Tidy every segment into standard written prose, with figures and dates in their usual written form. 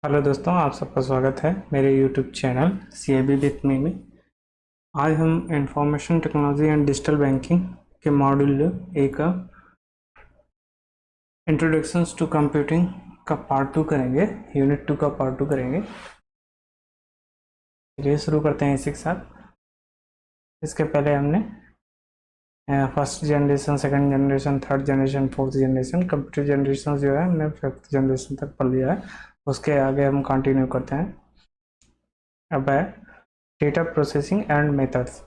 Hello दोस्तों, आप सबका स्वागत है मेरे YouTube channel CIB with me में। आज हम information technology and digital banking के मॉड्यूल एक इंट्रोडक्शंस टू कंप्यूटिंग का पार्ट 2 करेंगे। यूनिट 2 का पार्ट 2 करेंगे। चलिए शुरू करते हैं इसी के साथ। इसके पहले हमने first generation, second generation, third generation, fourth generation, computer generation जो है हमने फिफ्थ जनरेशन तक पढ़ लिया है। उसके आगे हम कंटिन्यू करते हैं। अब है डेटा प्रोसेसिंग एंड मेथड्स।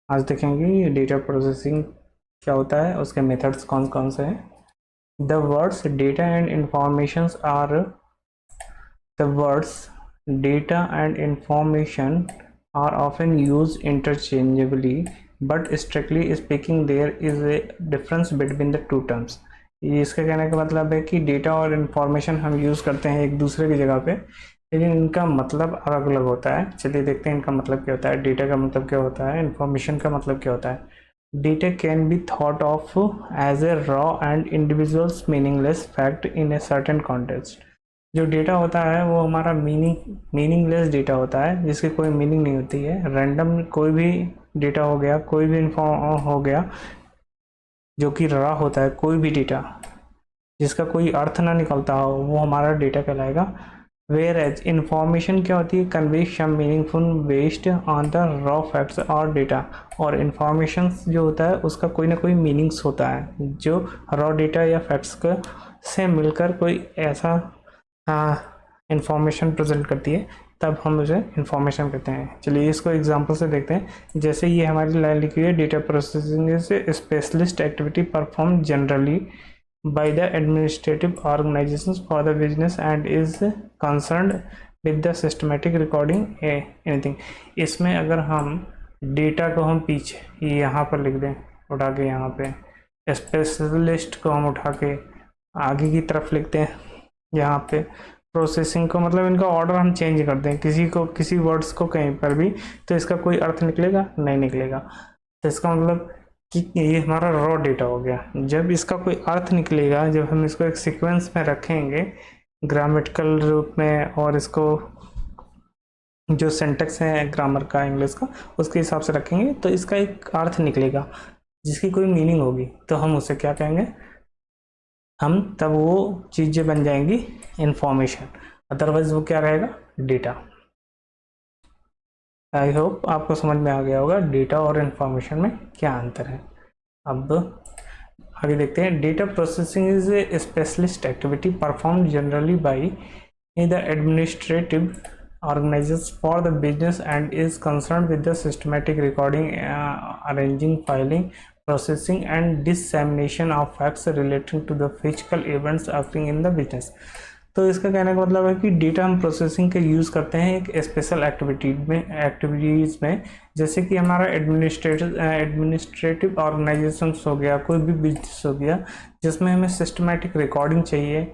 आज देखेंगे डेटा प्रोसेसिंग क्या होता है, उसके मेथड्स कौन कौन से हैं। The words data and informations are the words data and information are often used interchangeably, but strictly speaking there is a difference between the two terms। ये इसका कहने का मतलब है कि डेटा और इंफॉर्मेशन हम यूज़ करते हैं एक दूसरे की जगह पे, लेकिन इनका मतलब अलग अलग होता है। चलिए देखते हैं इनका मतलब क्या होता है। डेटा का मतलब क्या होता है, इंफॉर्मेशन का मतलब क्या होता है। Data can be thought of as a raw and individuals meaningless fact in a certain context. जो डेटा होता है वो हमारा मीनिंगलेस डेटा होता है, जिसकी कोई मीनिंग नहीं होती है। रैंडम कोई भी डेटा हो गया, कोई भी इन्फॉर्म हो गया जो कि रॉ होता है, कोई भी डेटा जिसका कोई अर्थ ना निकलता हो, वो हमारा डेटा कहलाएगा। वेयर एज इंफॉर्मेशन क्या होती है, convey some meaningful based on the raw facts और डेटा। और इंफॉर्मेशन जो होता है उसका कोई ना कोई मीनिंग्स होता है जो रॉ डेटा या फैक्ट्स से मिलकर कोई ऐसा इंफॉर्मेशन प्रेजेंट करती है, तब हम उसे इंफॉर्मेशन कहते हैं। चलिए इसको एग्जांपल से देखते हैं। जैसे ये हमारी लाइन लिखी हुई है, data processing is specialist activity perform generally by the administrative organisations for the business and is concerned with the systematic recording anything. इसमें अगर हम डेटा को हम पीछे यहाँ पर लिख दें, उठा के यहाँ पे स्पेशलिस्ट को हम उठा के आगे की तरफ लिखते हैं, यहाँ पे प्रोसेसिंग को मतलब इनका ऑर्डर हम चेंज कर दें किसी वर्ड्स को कहीं पर भी, तो इसका कोई अर्थ निकलेगा नहीं निकलेगा। तो इसका मतलब कि ये हमारा रॉ डेटा हो गया। जब इसका कोई अर्थ निकलेगा, जब हम इसको एक सीक्वेंस में रखेंगे ग्रामेटिकल रूप में, और इसको जो सेंटेक्स है ग्रामर का इंग्लिश का उसके हिसाब से रखेंगे, तो इसका एक अर्थ निकलेगा जिसकी कोई मीनिंग होगी, तो हम उसे क्या कहेंगे, हम तब वो चीज़ें बन जाएंगी इंफॉर्मेशन। अदरवाइज वो क्या रहेगा, डेटा। आई होप आपको समझ में आ गया होगा डेटा और इंफॉर्मेशन में क्या अंतर है। अब आगे देखते हैं। Data processing is A specialist activity perform generally by the administrative organizers for the business and is concerned with the systematic recording, arranging, filing, processing and dissemination of facts relating to the physical events occurring in the business। तो इसका कहने का मतलब है कि data हम processing के use करते हैं एक स्पेशल एक्टिविटीज़ में, जैसे कि हमारा एडमिनिस्ट्रेटिव ऑर्गेनाइजेशंस हो गया, कोई भी बिजनेस हो गया, जिसमें हमें सिस्टमेटिक रिकॉर्डिंग चाहिए,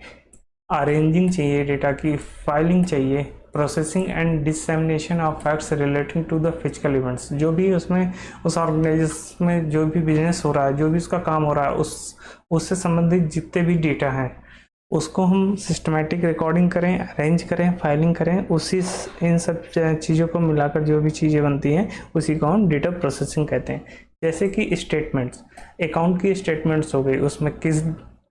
अरेंजिंग चाहिए डेटा की, फाइलिंग चाहिए, processing and dissemination of facts relating to the physical events. जो भी उसमें उस ऑर्गेनाइजेशन में जो भी बिजनेस हो रहा है, जो भी उसका काम हो रहा है, उससे संबंधित जितने भी डेटा हैं उसको हम सिस्टमेटिक रिकॉर्डिंग करें, अरेंज करें, फाइलिंग करें, उसी इन सब चीज़ों को मिलाकर जो भी चीज़ें बनती हैं उसी को हम डेटा प्रोसेसिंग कहते हैं। जैसे कि स्टेटमेंट्स, अकाउंट की स्टेटमेंट्स हो गई, उसमें किस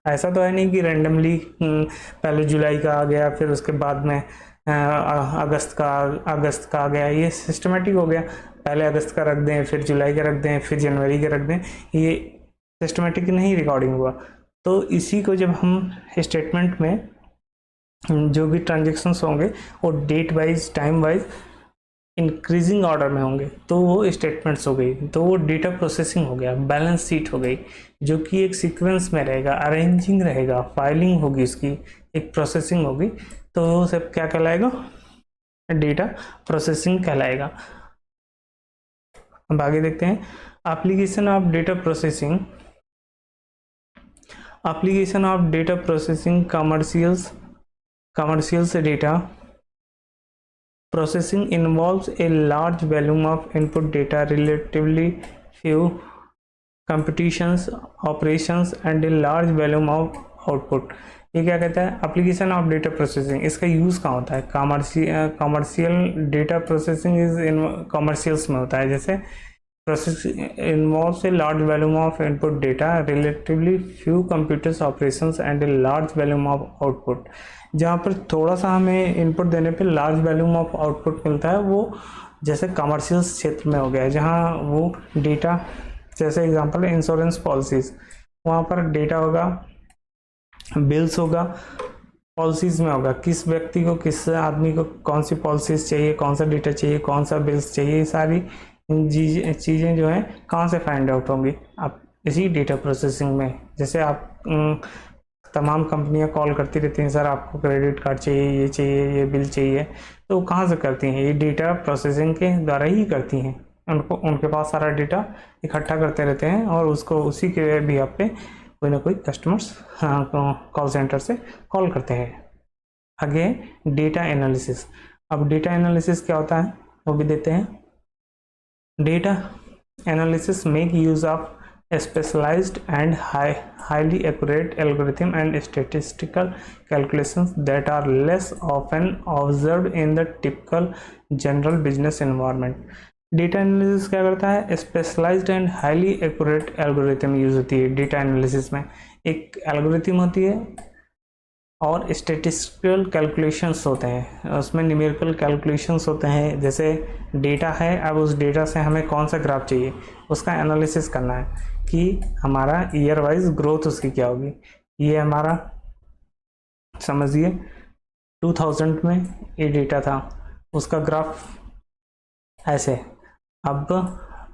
ऐसा तो है नहीं कि रैंडमली पहले जुलाई का आ गया फिर उसके बाद में अगस्त का आ गया। ये सिस्टमेटिक हो गया, पहले अगस्त का रख दें, फिर जुलाई का रख दें, फिर जनवरी का रख दें, ये सिस्टमेटिक नहीं रिकॉर्डिंग हुआ। तो इसी को जब हम स्टेटमेंट में जो भी ट्रांजेक्शन्स होंगे वो date wise, time wise, increasing order में होंगे, तो वो स्टेटमेंट्स हो गई, तो वो डेटा प्रोसेसिंग हो गया। बैलेंस शीट हो गई जो कि एक सीक्वेंस में रहेगा, अरेंजिंग रहेगा, फाइलिंग होगी, उसकी एक प्रोसेसिंग होगी, तो वो सब क्या कहलाएगा, डेटा प्रोसेसिंग कहलाएगा। अब आगे देखते हैं। Application of data processing, commercials data processing involves a large volume of input data, relatively few computations, operations and a large volume of output. ये क्या कहता है, एप्लीकेशन ऑफ डेटा प्रोसेसिंग। इसका यूज़ कहाँ होता है, commercial data processing is in commercials में होता है। जैसे process involves a large volume of input data, relatively few computers operations and a large volume of output. जहाँ पर थोड़ा सा हमें इनपुट देने पे लार्ज वॉल्यूम ऑफ आउटपुट मिलता है, वो जैसे कमर्शियल क्षेत्र में हो गया है, जहाँ वो डेटा, जैसे एग्जांपल है इंश्योरेंस पॉलिसीज, वहाँ पर डेटा होगा, बिल्स होगा, पॉलिसीज में होगा, किस व्यक्ति को, किस आदमी को कौन सी पॉलिसीज चाहिए, कौन सा डेटा चाहिए, कौन सा बिल्स चाहिए, सारी चीज़ें जो हैं कहाँ से फाइंड आउट होंगी, आप इसी डेटा प्रोसेसिंग में। जैसे आप तमाम कंपनियां कॉल करती रहती हैं, सर आपको क्रेडिट कार्ड चाहिए, ये चाहिए, ये बिल चाहिए, तो कहाँ से करती हैं, ये डेटा प्रोसेसिंग के द्वारा ही करती हैं। उनके पास सारा डेटा इकट्ठा करते रहते हैं और उसको उसी के भी आप पे कोई ना कोई कस्टमर्स कॉल सेंटर से कॉल करते हैं। आगे डेटा एनालिसिस। अब डेटा एनालिसिस क्या होता है वो भी देते हैं। Data analysis make use of specialized and highly accurate algorithm and statistical calculations that are less often observed in the typical general business environment। Data analysis क्या करता है, specialised and highly accurate algorithm use होती है data analysis में। एक algorithm होती है और स्टेटिस्टिकल कैलकुलेशंस होते हैं, उसमें न्यूमेरिकल कैलकुलेशंस होते हैं। जैसे डेटा है, अब उस डेटा से हमें कौन सा ग्राफ चाहिए, उसका एनालिसिस करना है कि हमारा ईयर वाइज ग्रोथ उसकी क्या होगी। ये हमारा समझिए 2000 में ये डेटा था, उसका ग्राफ ऐसे, अब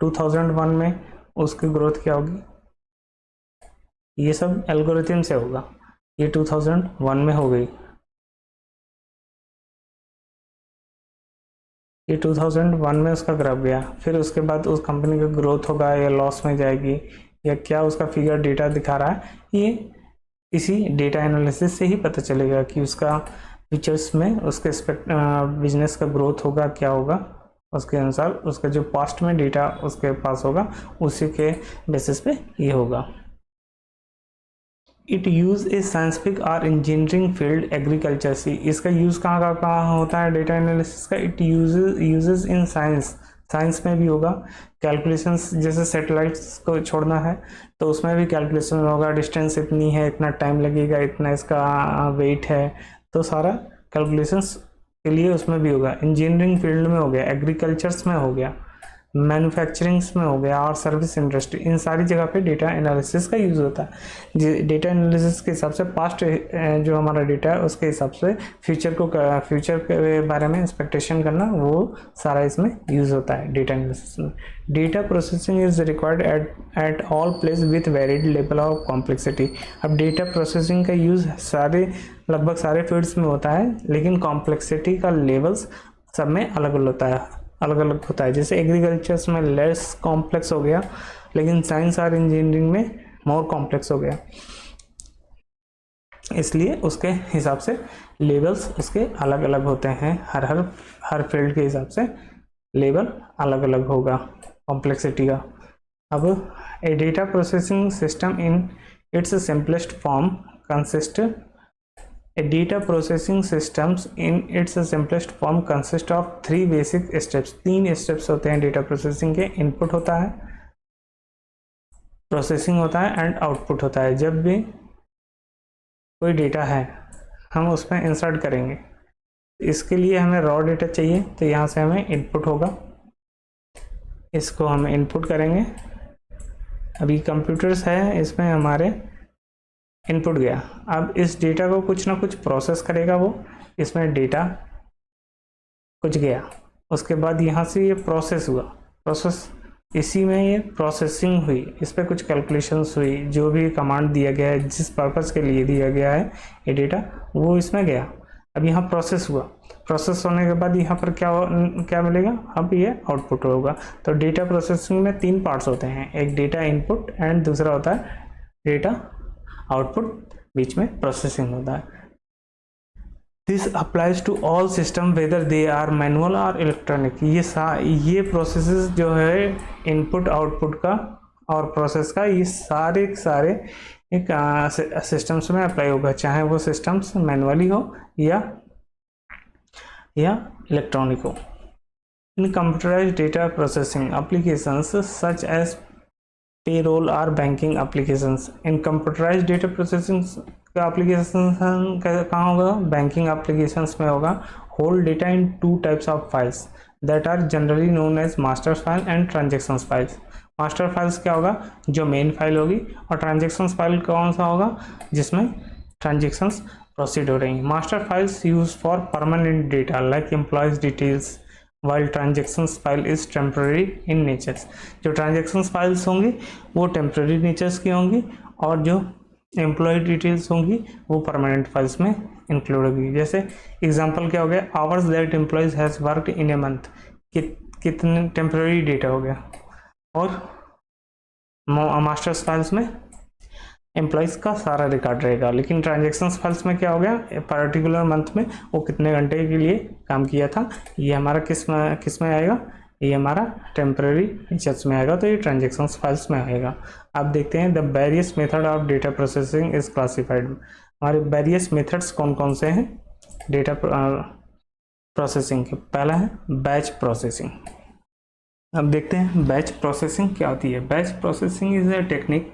2001 में उसकी ग्रोथ क्या होगी, ये सब एल्गोरिथम से होगा। ये 2001 में हो गई, ये 2001 में उसका ग्राफ गया, फिर उसके बाद उस कंपनी का ग्रोथ होगा या लॉस में जाएगी या क्या उसका फिगर डेटा दिखा रहा है, ये इसी डेटा एनालिसिस से ही पता चलेगा कि उसका फ्यूचर्स में उसके बिजनेस का ग्रोथ होगा, क्या होगा, उसके अनुसार उसका जो पास्ट में डेटा उसके पास होगा उसी के बेसिस पे ये होगा। इट यूज ए साइंटिफिक और इंजीनियरिंग फील्ड एग्रीकल्चर सी। इसका यूज़ कहाँ होता है डेटा एनालिसिस का, इट यूजेस इन साइंस में भी होगा। कैलकुलेशंस, जैसे सैटेलाइट्स को छोड़ना है तो उसमें भी कैलकुलेशन होगा, डिस्टेंस इतनी है, इतना टाइम लगेगा, इतना इसका वेट है, तो सारा कैलकुलेशंस के लिए उसमें भी होगा। इंजीनियरिंग फील्ड में हो गया, एग्रीकल्चर्स में हो गया, मैन्युफैक्चरिंग्स में हो गया और सर्विस इंडस्ट्री, इन सारी जगह पे डेटा एनालिसिस का यूज़ होता है। डेटा एनालिसिस के हिसाब से पास्ट जो हमारा डेटा है उसके हिसाब से फ्यूचर के बारे में एक्सपेक्टेशन करना, वो सारा इसमें यूज़ होता है डेटा एनालिसिस में। Data processing is required at all place with varied level of complexity. अब डेटा प्रोसेसिंग का यूज़ लगभग सारे फील्ड्स में होता है, लेकिन कॉम्प्लेक्सिटी का लेवल्स सब में अलग अलग होता है। जैसे एग्रीकल्चर्स में लेस कॉम्प्लेक्स हो गया, लेकिन साइंस और इंजीनियरिंग में मोर कॉम्प्लेक्स हो गया, इसलिए उसके हिसाब से लेवल्स उसके अलग अलग होते हैं। हर फील्ड के हिसाब से लेवल अलग अलग होगा कॉम्प्लेक्सिटी का। अब a data processing system in its simplest form consist A data processing systems in its simplest form consist of 3 basic steps। 3 steps होते हैं डेटा प्रोसेसिंग के। इनपुट होता है, प्रोसेसिंग होता है एंड आउटपुट होता है। जब भी कोई डेटा है हम उसमें इंसर्ट करेंगे, इसके लिए हमें रॉ डेटा चाहिए, तो यहाँ से हमें इनपुट होगा, इसको हम इनपुट करेंगे। अभी कंप्यूटर्स है, इसमें हमारे इनपुट गया, अब इस डेटा को कुछ ना कुछ प्रोसेस करेगा वो, इसमें डेटा कुछ गया, उसके बाद यहाँ से ये प्रोसेस हुआ, इसी में ये प्रोसेसिंग हुई, इस पर कुछ कैलकुलेशंस हुई, जो भी कमांड दिया गया है, जिस पर्पस के लिए दिया गया है ये डेटा, वो इसमें गया। अब यहाँ प्रोसेस हुआ, प्रोसेस होने के बाद यहाँ पर क्या मिलेगा, अब ये आउटपुट होगा। तो डेटा प्रोसेसिंग में 3 पार्ट्स होते हैं, एक डेटा इनपुट एंड दूसरा होता है डेटा आउटपुट, बीच में प्रोसेसिंग होता है। This applies to all system whether they are manual और इलेक्ट्रॉनिक। ये प्रोसेसेस जो है इनपुट आउटपुट का और प्रोसेस का, ये सारे एक सिस्टम्स में अप्लाई होगा, चाहे वो सिस्टम्स मैनुअली हो या इलेक्ट्रॉनिक हो। In computerised data processing applications such as payroll और banking applications. In computerised data processing का एप्लीकेशन कहाँ होगा? बैंकिंग एप्लीकेशंस में होगा। Hold data in two types of files that are generally known as master file and transactions files. Master files क्या होगा? जो main file होगी, और ट्रांजेक्शंस फाइल कौन सा होगा? जिसमें ट्रांजेक्शंस प्रोसीड हो रही हैं। Master files use for permanent data like employees details while transactions file is temporary in nature's. जो ट्रांजेक्शंस फाइल्स होंगी वो टेम्पररी नेचर्स की होंगी, और जो एम्प्लॉय डिटेल्स होंगी वो परमानेंट फाइल्स में इंक्लूड होगी। जैसे एग्जांपल क्या हो गया? Hours that employees has worked in a month, कितने टेम्पररी डेटा हो गया। और मास्टर्स फाइल्स में एम्प्लॉयज़ का सारा रिकॉर्ड रहेगा, लेकिन ट्रांजेक्शंस फाइल्स में क्या हो गया? पर्टिकुलर मंथ में वो कितने घंटे के लिए काम किया था, ये हमारा किस में आएगा? ये हमारा टेम्पररी नेचर्स में आएगा, तो ये ट्रांजेक्शंस फाइल्स में आएगा। अब देखते हैं the various method of data processing is classified. हमारे वेरियस मेथड्स कौन कौन से हैं डेटा प्रोसेसिंग के? पहला है बैच प्रोसेसिंग। अब देखते हैं बैच प्रोसेसिंग क्या होती है। Batch processing is a technique.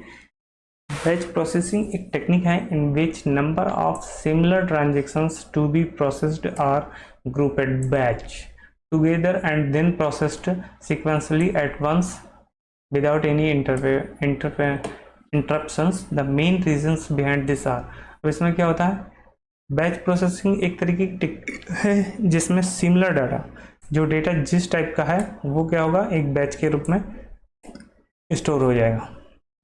Batch processing एक टेक्निक है in which number of similar transactions to be processed are grouped batch together and then processed sequentially at once without any interruptions. The main reasons behind this are। अब इसमें क्या होता है? Batch processing एक तरीके की है जिसमें सिमिलर डाटा, जो डेटा जिस टाइप का है वो क्या होगा? एक बैच के रूप में स्टोर हो जाएगा।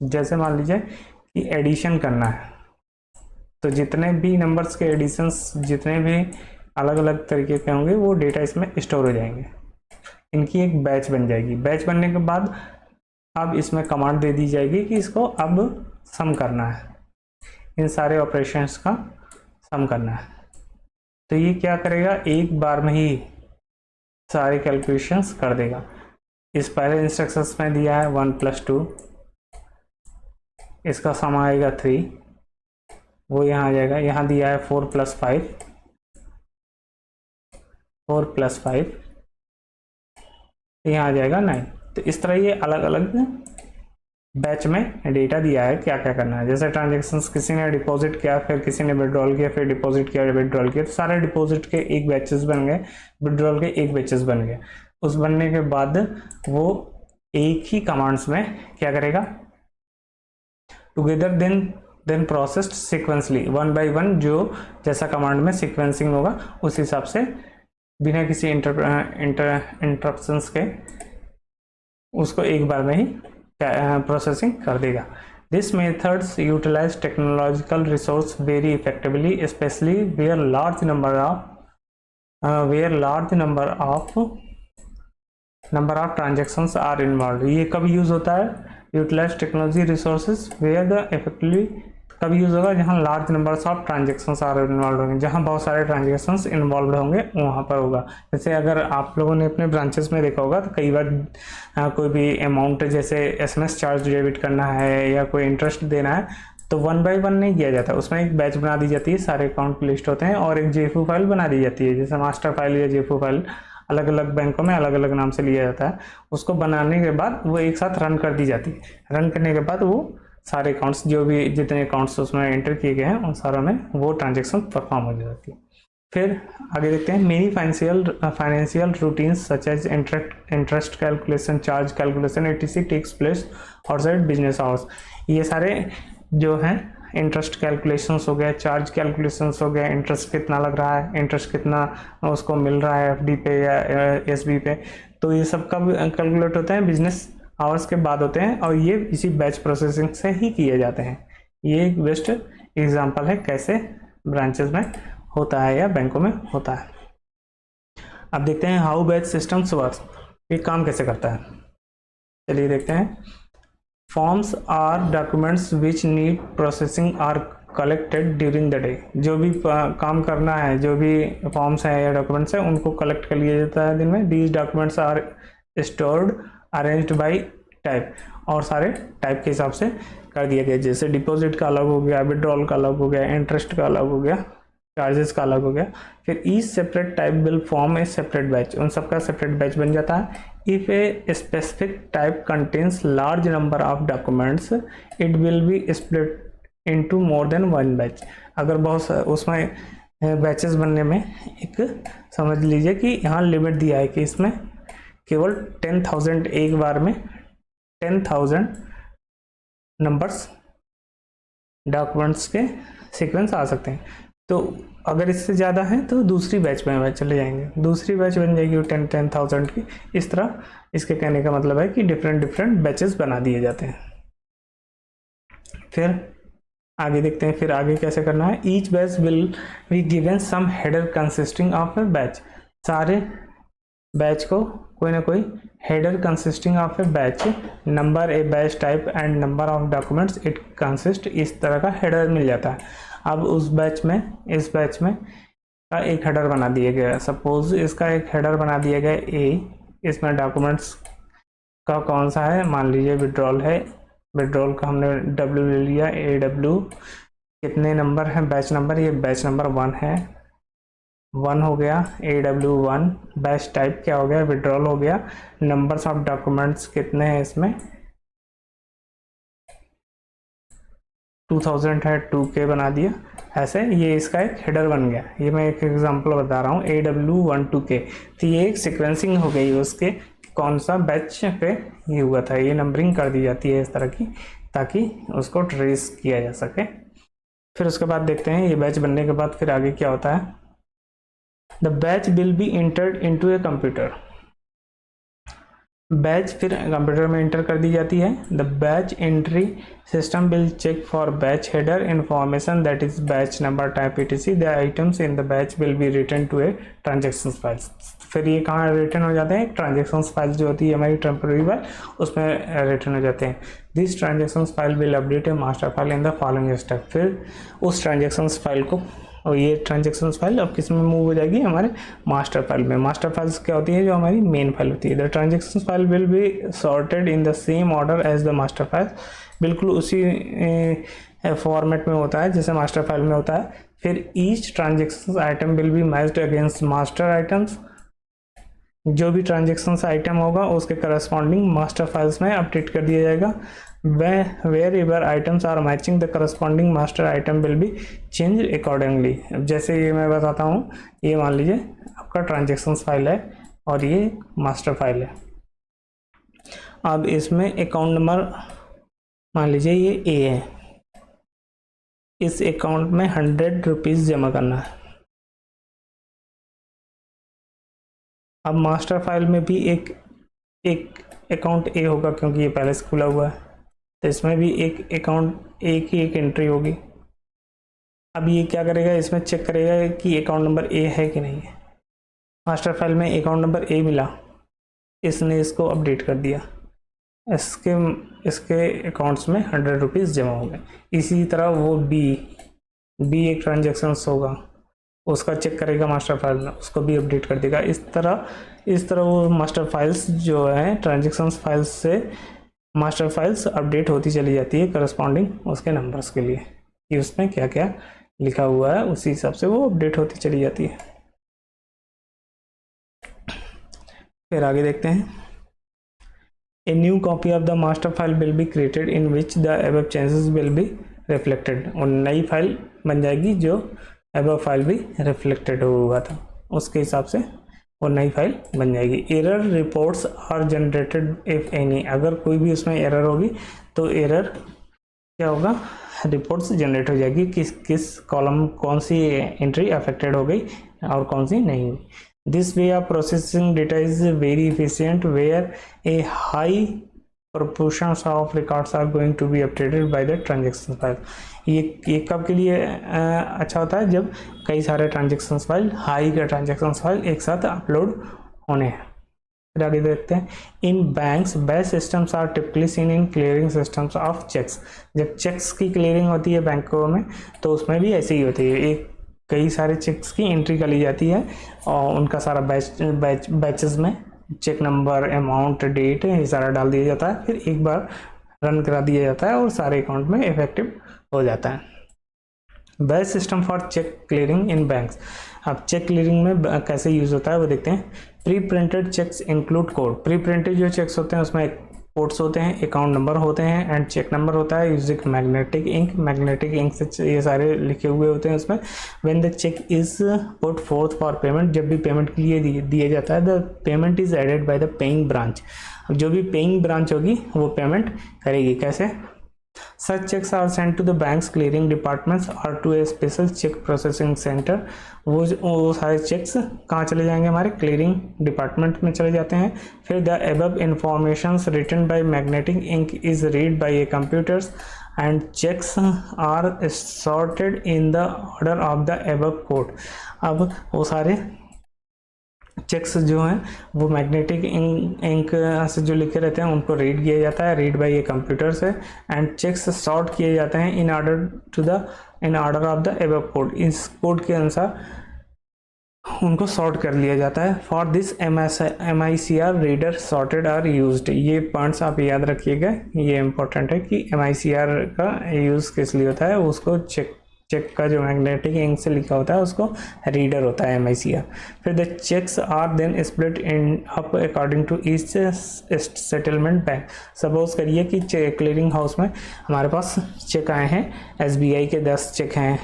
जैसे मान लीजिए कि एडिशन करना है, तो जितने भी नंबर्स के एडिशंस, जितने भी अलग अलग तरीके के होंगे, वो डेटा इसमें स्टोर हो जाएंगे। इनकी एक बैच बन जाएगी। बैच बनने के बाद अब इसमें कमांड दे दी जाएगी कि इसको अब सम करना है, इन सारे ऑपरेशंस का सम करना है। तो ये क्या करेगा? एक बार में ही सारे कैलकुलेशंस कर देगा। इस पहले इंस्ट्रक्शंस में दिया है 1 + 2, इसका सम आएगा 3, वो यहाँ आ जाएगा। यहाँ दिया है 4 + 5, 4 + 5, यहाँ आ जाएगा 9। तो इस तरह ये अलग अलग बैच में डेटा दिया है क्या क्या करना है। जैसे ट्रांजेक्शन्स, किसी ने डिपॉजिट किया, फिर किसी ने विड्रॉल किया, फिर डिपॉजिट किया, विड्रॉल किया, तो सारे डिपॉजिट के एक बैचेस बन गए, विड्रॉल के एक बैचेस बन गए। उस बनने के बाद वो एक ही कमांड्स में क्या करेगा? Together then processed sequentially 1 by 1, जो जैसा कमांड में सिक्वेंसिंग होगा उस हिसाब से बिना किसी इंटरप्शंस के उसको एक बार में ही प्रोसेसिंग कर देगा। This methods utilise technological resource very effectively, especially where large number of transactions are involve. ये कब यूज होता है? Utilise technology resources where the effectively कब यूज होगा? जहाँ large numbers of transactions are involve होंगे, जहाँ बहुत सारे ट्रांजेक्शंस इन्वॉल्व होंगे वहाँ पर होगा। जैसे अगर आप लोगों ने अपने ब्रांचेस में देखा होगा तो कई बार कोई भी अमाउंट, जैसे SMS चार्ज डेबिट करना है या कोई इंटरेस्ट देना है, तो 1 by 1 नहीं किया जाता। उसमें एक बैच बना दी जाती है, सारे अकाउंट लिस्ट होते हैं, और एक JFU फाइल बना दी जाती है। जैसे मास्टर फाइल या JFU फाइल अलग अलग बैंकों में अलग अलग नाम से लिया जाता है। उसको बनाने के बाद वो एक साथ रन कर दी जाती है। रन करने के बाद वो सारे अकाउंट्स, जो भी जितने अकाउंट्स उसमें एंटर किए गए हैं, उन सारों में वो ट्रांजेक्शन परफॉर्म हो जाती है। फिर आगे देखते हैं many financial routines such as interest calculation, charge calculation etc takes place outside business hours. ये सारे जो हैं इंटरेस्ट कैलकुलेशंस हो गया, चार्ज कैलकुलेशंस हो गया, इंटरेस्ट कितना लग रहा है, इंटरेस्ट कितना उसको मिल रहा है FD पे या SB पे, तो ये सब कब कैलकुलेट होते हैं? बिजनेस आवर्स के बाद होते हैं, और ये इसी बैच प्रोसेसिंग से ही किए जाते हैं। ये एक बेस्ट एग्जांपल है कैसे ब्रांचेस में होता है या बैंकों में होता है। अब देखते हैं हाउ बैच सिस्टम्स वर्क, ये काम कैसे करता है। चलिए देखते हैं। Forms are documents which need processing are collected during the day. जो भी काम करना है, जो भी फॉर्म्स हैं या डॉक्यूमेंट्स हैं, उनको कलेक्ट कर लिया जाता है दिन में। These documents are stored arranged by type, और सारे टाइप के हिसाब से कर दिया गया, जैसे डिपॉजिट का अलग हो गया, विड्रॉल का अलग हो गया, इंटरेस्ट का अलग हो गया, चार्जेस का अलग हो गया। फिर each separate type will form A separate batch, उन सबका सेपरेट बैच बन जाता है। If a specific type contains large number of documents it will be split into more than one batch. अगर बहुत उसमें बैचेस बनने में एक समझ लीजिए कि यहाँ लिमिट दिया है कि इसमें केवल 10,000 एक बार में 10,000 नंबर्स डॉक्यूमेंट्स के सीक्वेंस आ सकते हैं। तो अगर इससे ज़्यादा है तो दूसरी बैच में चले जाएंगे, दूसरी बैच बन जाएगी 10,000 की। इस तरह इसके कहने का मतलब है कि डिफरेंट बैचेस बना दिए जाते हैं। फिर आगे देखते हैं, फिर आगे कैसे करना है। Each batch will be given some header consisting of a batch, सारे बैच को कोई ना कोई header consisting of a batch, number a batch type and number of documents it consist, इस तरह का हेडर मिल जाता है। अब उस बैच में, इस बैच में का एक हेडर बना दिया गया, सपोज इसका एक हेडर बना दिया गया ए, इसमें डॉक्यूमेंट्स का कौन सा है, मान लीजिए विड्रॉल है, विड्रॉल का हमने डब्ल्यू ले लिया, ए डब्ल्यू, कितने नंबर है बैच नंबर, ये बैच नंबर 1 है, 1 हो गया, ए डब्ल्यू 1, बैच टाइप क्या हो गया, विड्रॉल हो गया, नंबर्स ऑफ डॉक्यूमेंट्स कितने हैं इसमें 2000 है, 2K बना दिया। ऐसे ये इसका एक हेडर बन गया, ये मैं एक एग्जांपल बता रहा हूँ, AW12K। तो ये एक सीक्वेंसिंग हो गई उसके कौन सा बैच पे ये हुआ था, ये नंबरिंग कर दी जाती है इस तरह की, ताकि उसको ट्रेस किया जा सके। फिर उसके बाद देखते हैं ये बैच बनने के बाद फिर आगे क्या होता है। The batch will be entered into a computer, batch फिर कंप्यूटर में इंटर कर दी जाती है। The batch entry system will check for batch header information that is batch number type etc, the items in the batch will be written to a transaction files. फिर ये कहाँ return हो जाते हैं, ट्रांजेक्शन फाइल जो होती है हमारी टेम्पररी फाइल, उसमें रिटर्न हो जाते हैं। This transaction file will update A master file in the following step, फिर उस ट्रांजेक्शन फाइल को, और ये ट्रांजेक्शन फाइल अब किस में मूव हो जाएगी, हमारे मास्टर फाइल में। मास्टर फाइल्स क्या होती है, जो हमारी मेन फाइल होती है। The transaction file will be sorted in the same order as the master file, बिल्कुल उसी फॉर्मेट में होता है जैसे मास्टर फाइल में होता है। फिर each transaction item will be matched against master items, जो भी ट्रांजेक्शन आइटम होगा उसके करस्पॉन्डिंग मास्टर फाइल्स में अपडेट कर दिया जाएगा। wherever items are matching the corresponding master item will be changed accordingly। अब जैसे ये मैं बताता हूँ, ये मान लीजिए आपका ट्रांजेक्शन फाइल है और ये मास्टर फाइल है। अब इसमें अकाउंट नंबर मान लीजिए ये ए है, इस अकाउंट में 100 रुपीज़ जमा करना है। अब मास्टर फाइल में भी एक अकाउंट ए होगा क्योंकि ये पहले से खुला हुआ है, तो इसमें भी एक अकाउंट ए की एक एंट्री होगी। अब ये क्या करेगा, इसमें चेक करेगा कि अकाउंट नंबर ए है कि नहीं है। मास्टर फाइल में अकाउंट नंबर ए मिला, इसने इसको अपडेट कर दिया, इसके अकाउंट्स में 100 रुपीज़ जमा हो गए। इसी तरह वो बी एक ट्रांजेक्शन होगा, उसका चेक करेगा मास्टर फाइल में, उसको भी अपडेट कर देगा। इस तरह वो मास्टर फाइल्स जो है ट्रांजेक्शन फाइल्स से मास्टर फाइल्स अपडेट होती चली जाती है करस्पॉन्डिंग उसके नंबर्स के लिए, कि उसमें क्या क्या लिखा हुआ है उसी हिसाब से वो अपडेट होती चली जाती है। फिर आगे देखते हैं। A new copy of the master file will be created in which the above changes will be reflected, और नई फाइल बन जाएगी जो अबव फाइल भी रिफ्लेक्टेड हुआ था उसके हिसाब से और नई फाइल बन जाएगी। Error reports are generated if any, अगर कोई भी उसमें एरर होगी तो एरर क्या होगा, रिपोर्ट्स जनरेट हो जाएगी, किस कॉलम कौन सी एंट्री अफेक्टेड हो गई और कौन सी नहीं हुई। This way of processing data is very efficient where a high proportions of records are going to be updated by the transaction file। ये कब के लिए अच्छा होता है, जब कई सारे ट्रांजेक्शन फाइल, हाई के ट्रांजेक्शन फाइल एक साथ अपलोड होने हैं। फिर आगे देखते हैं। In banks batch systems are typically seen in clearing systems of cheques, जब चेक्स की क्लियरिंग होती है बैंकों में तो उसमें भी ऐसे ही होती है, एक कई सारे चेक्स की एंट्री कर ली जाती है और उनका सारा बैचेस में चेक नंबर, अमाउंट, डेट ये सारा डाल दिया जाता है। फिर एक बार रन करा दिया जाता है और सारे अकाउंट में इफेक्टिव हो जाता है। Batch system for cheque clearing in banks. अब चेक क्लियरिंग में कैसे यूज होता है वो देखते हैं। Pre printed cheques include code. Pre printed जो चेक्स होते हैं उसमें कोड्स होते हैं, अकाउंट नंबर होते हैं एंड चेक नंबर होता है using magnetic ink. Magnetic ink से ये सारे लिखे हुए होते हैं उसमें। When the cheque is put forth for payment, जब भी पेमेंट के लिए दिया जाता है, the payment is added by the paying branch. जो भी पेइंग ब्रांच होगी वो पेमेंट करेगी। कैसे? Such checks are sent to the bank's clearing departments or to a special check processing center। वो सारे चेक्स कहाँ चले जाएंगे? हमारे क्लियरिंग डिपार्टमेंट में चले जाते हैं। फिर the above informations written by magnetic ink is read by a computers and checks are sorted in the order of the above code। अब वो सारे चेक्स जो हैं वो मैग्नेटिक इंक से जो लिखे रहते हैं उनको रीड किया जाता है, रीड बाय ये कंप्यूटर से, एंड चेक्स सॉर्ट किए जाते हैं in order of the above code. इस कोड के अनुसार उनको सॉर्ट कर लिया जाता है। For this MICR reader sorted are used. ये पॉइंट्स आप याद रखिएगा, ये इंपॉर्टेंट है कि MICR का यूज़ किस लिए होता है। उसको चेक का जो मैग्नेटिक इंक से लिखा होता है उसको रीडर होता है MICR। फिर the cheques are then split in up according to each settlement bank. Suppose करिए कि क्लियरिंग हाउस में हमारे पास चेक आए हैं, SBI के 10 चेक हैं,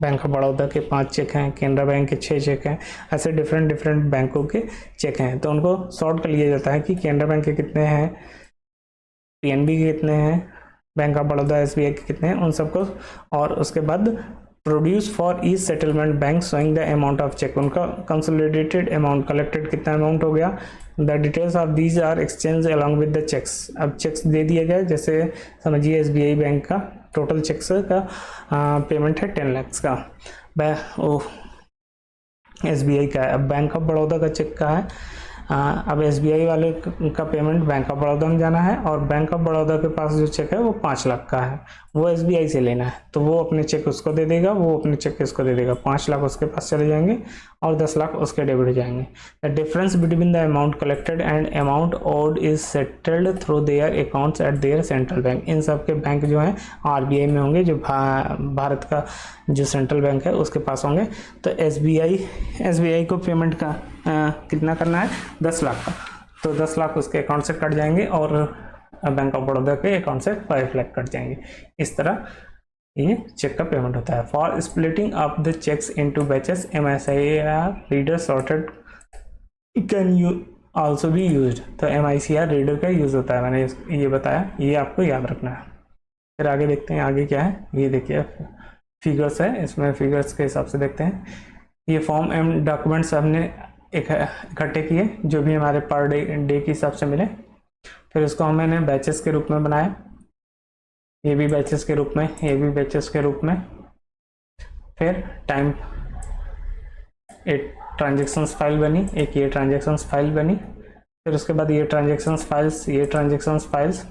बैंक ऑफ बड़ौदा के 5 चेक हैं, केनरा बैंक के 6 चेक हैं, ऐसे डिफरेंट बैंकों के चेक हैं। तो उनको सॉर्ट कर लिया जाता है कि केनरा बैंक के कितने हैं, PNB के कितने हैं, बैंक ऑफ बड़ौदा SBI के कितने हैं, उन सबको, और उसके बाद produce for each settlement bank showing the amount of cheque. उनका कंसोलिडेटेड अमाउंट कलेक्टेड कितना अमाउंट हो गया। The details of these are exchange along with the cheques. अब चेक्स दे दिए गए, जैसे समझिए SBI बैंक का टोटल चेक्स का पेमेंट है 10 लाख का, SBI का है। अब बैंक ऑफ बड़ौदा का चेक का है, अब SBI वाले का पेमेंट बैंक ऑफ बड़ौदा में जाना है और बैंक ऑफ बड़ौदा के पास जो चेक है वो 5 लाख का है, वो SBI से लेना है, तो वो अपने चेक उसको दे देगा, वो अपने चेक इसको दे देगा। 5 लाख उसके पास चले जाएंगे और 10 लाख उसके डेबिट हो जाएंगे। The difference between the amount collected and amount owed is settled through their accounts at their central bank. इन सब के बैंक जो हैं RBI में होंगे, जो भारत का जो सेंट्रल बैंक है उसके पास होंगे। तो SBI को पेमेंट का कितना करना है? 10 लाख का, तो 10 लाख उसके अकाउंट से कट जाएंगे और बैंक ऑफ बड़ौदा के अकाउंट से 5 लाख कट जाएंगे। इस तरह ये चेक का पेमेंट होता है। For splitting up the cheques into batches MICR reader sorted can you also be used. तो MICR रीडर का यूज होता है, मैंने ये बताया, ये आपको याद रखना है। फिर आगे देखते हैं, आगे क्या है। ये देखिए फिगर्स है, इसमें फिगर्स के हिसाब से देखते हैं। ये फॉर्म एंड डॉक्यूमेंट्स हमने इकट्ठे किए जो भी हमारे पर डे के हिसाब से मिले। फिर उसको मैंने बैचेस के रूप में बनाया, ये भी बैचेस के रूप में, ये भी बैचेस के रूप में। फिर टाइम एक ट्रांजेक्शन्स फाइल बनी, एक ये ट्रांजेक्शन्स फाइल बनी। फिर उसके बाद ये ट्रांजेक्शन्स फाइल्स, ये ट्रांजेक्शन्स फाइल्स,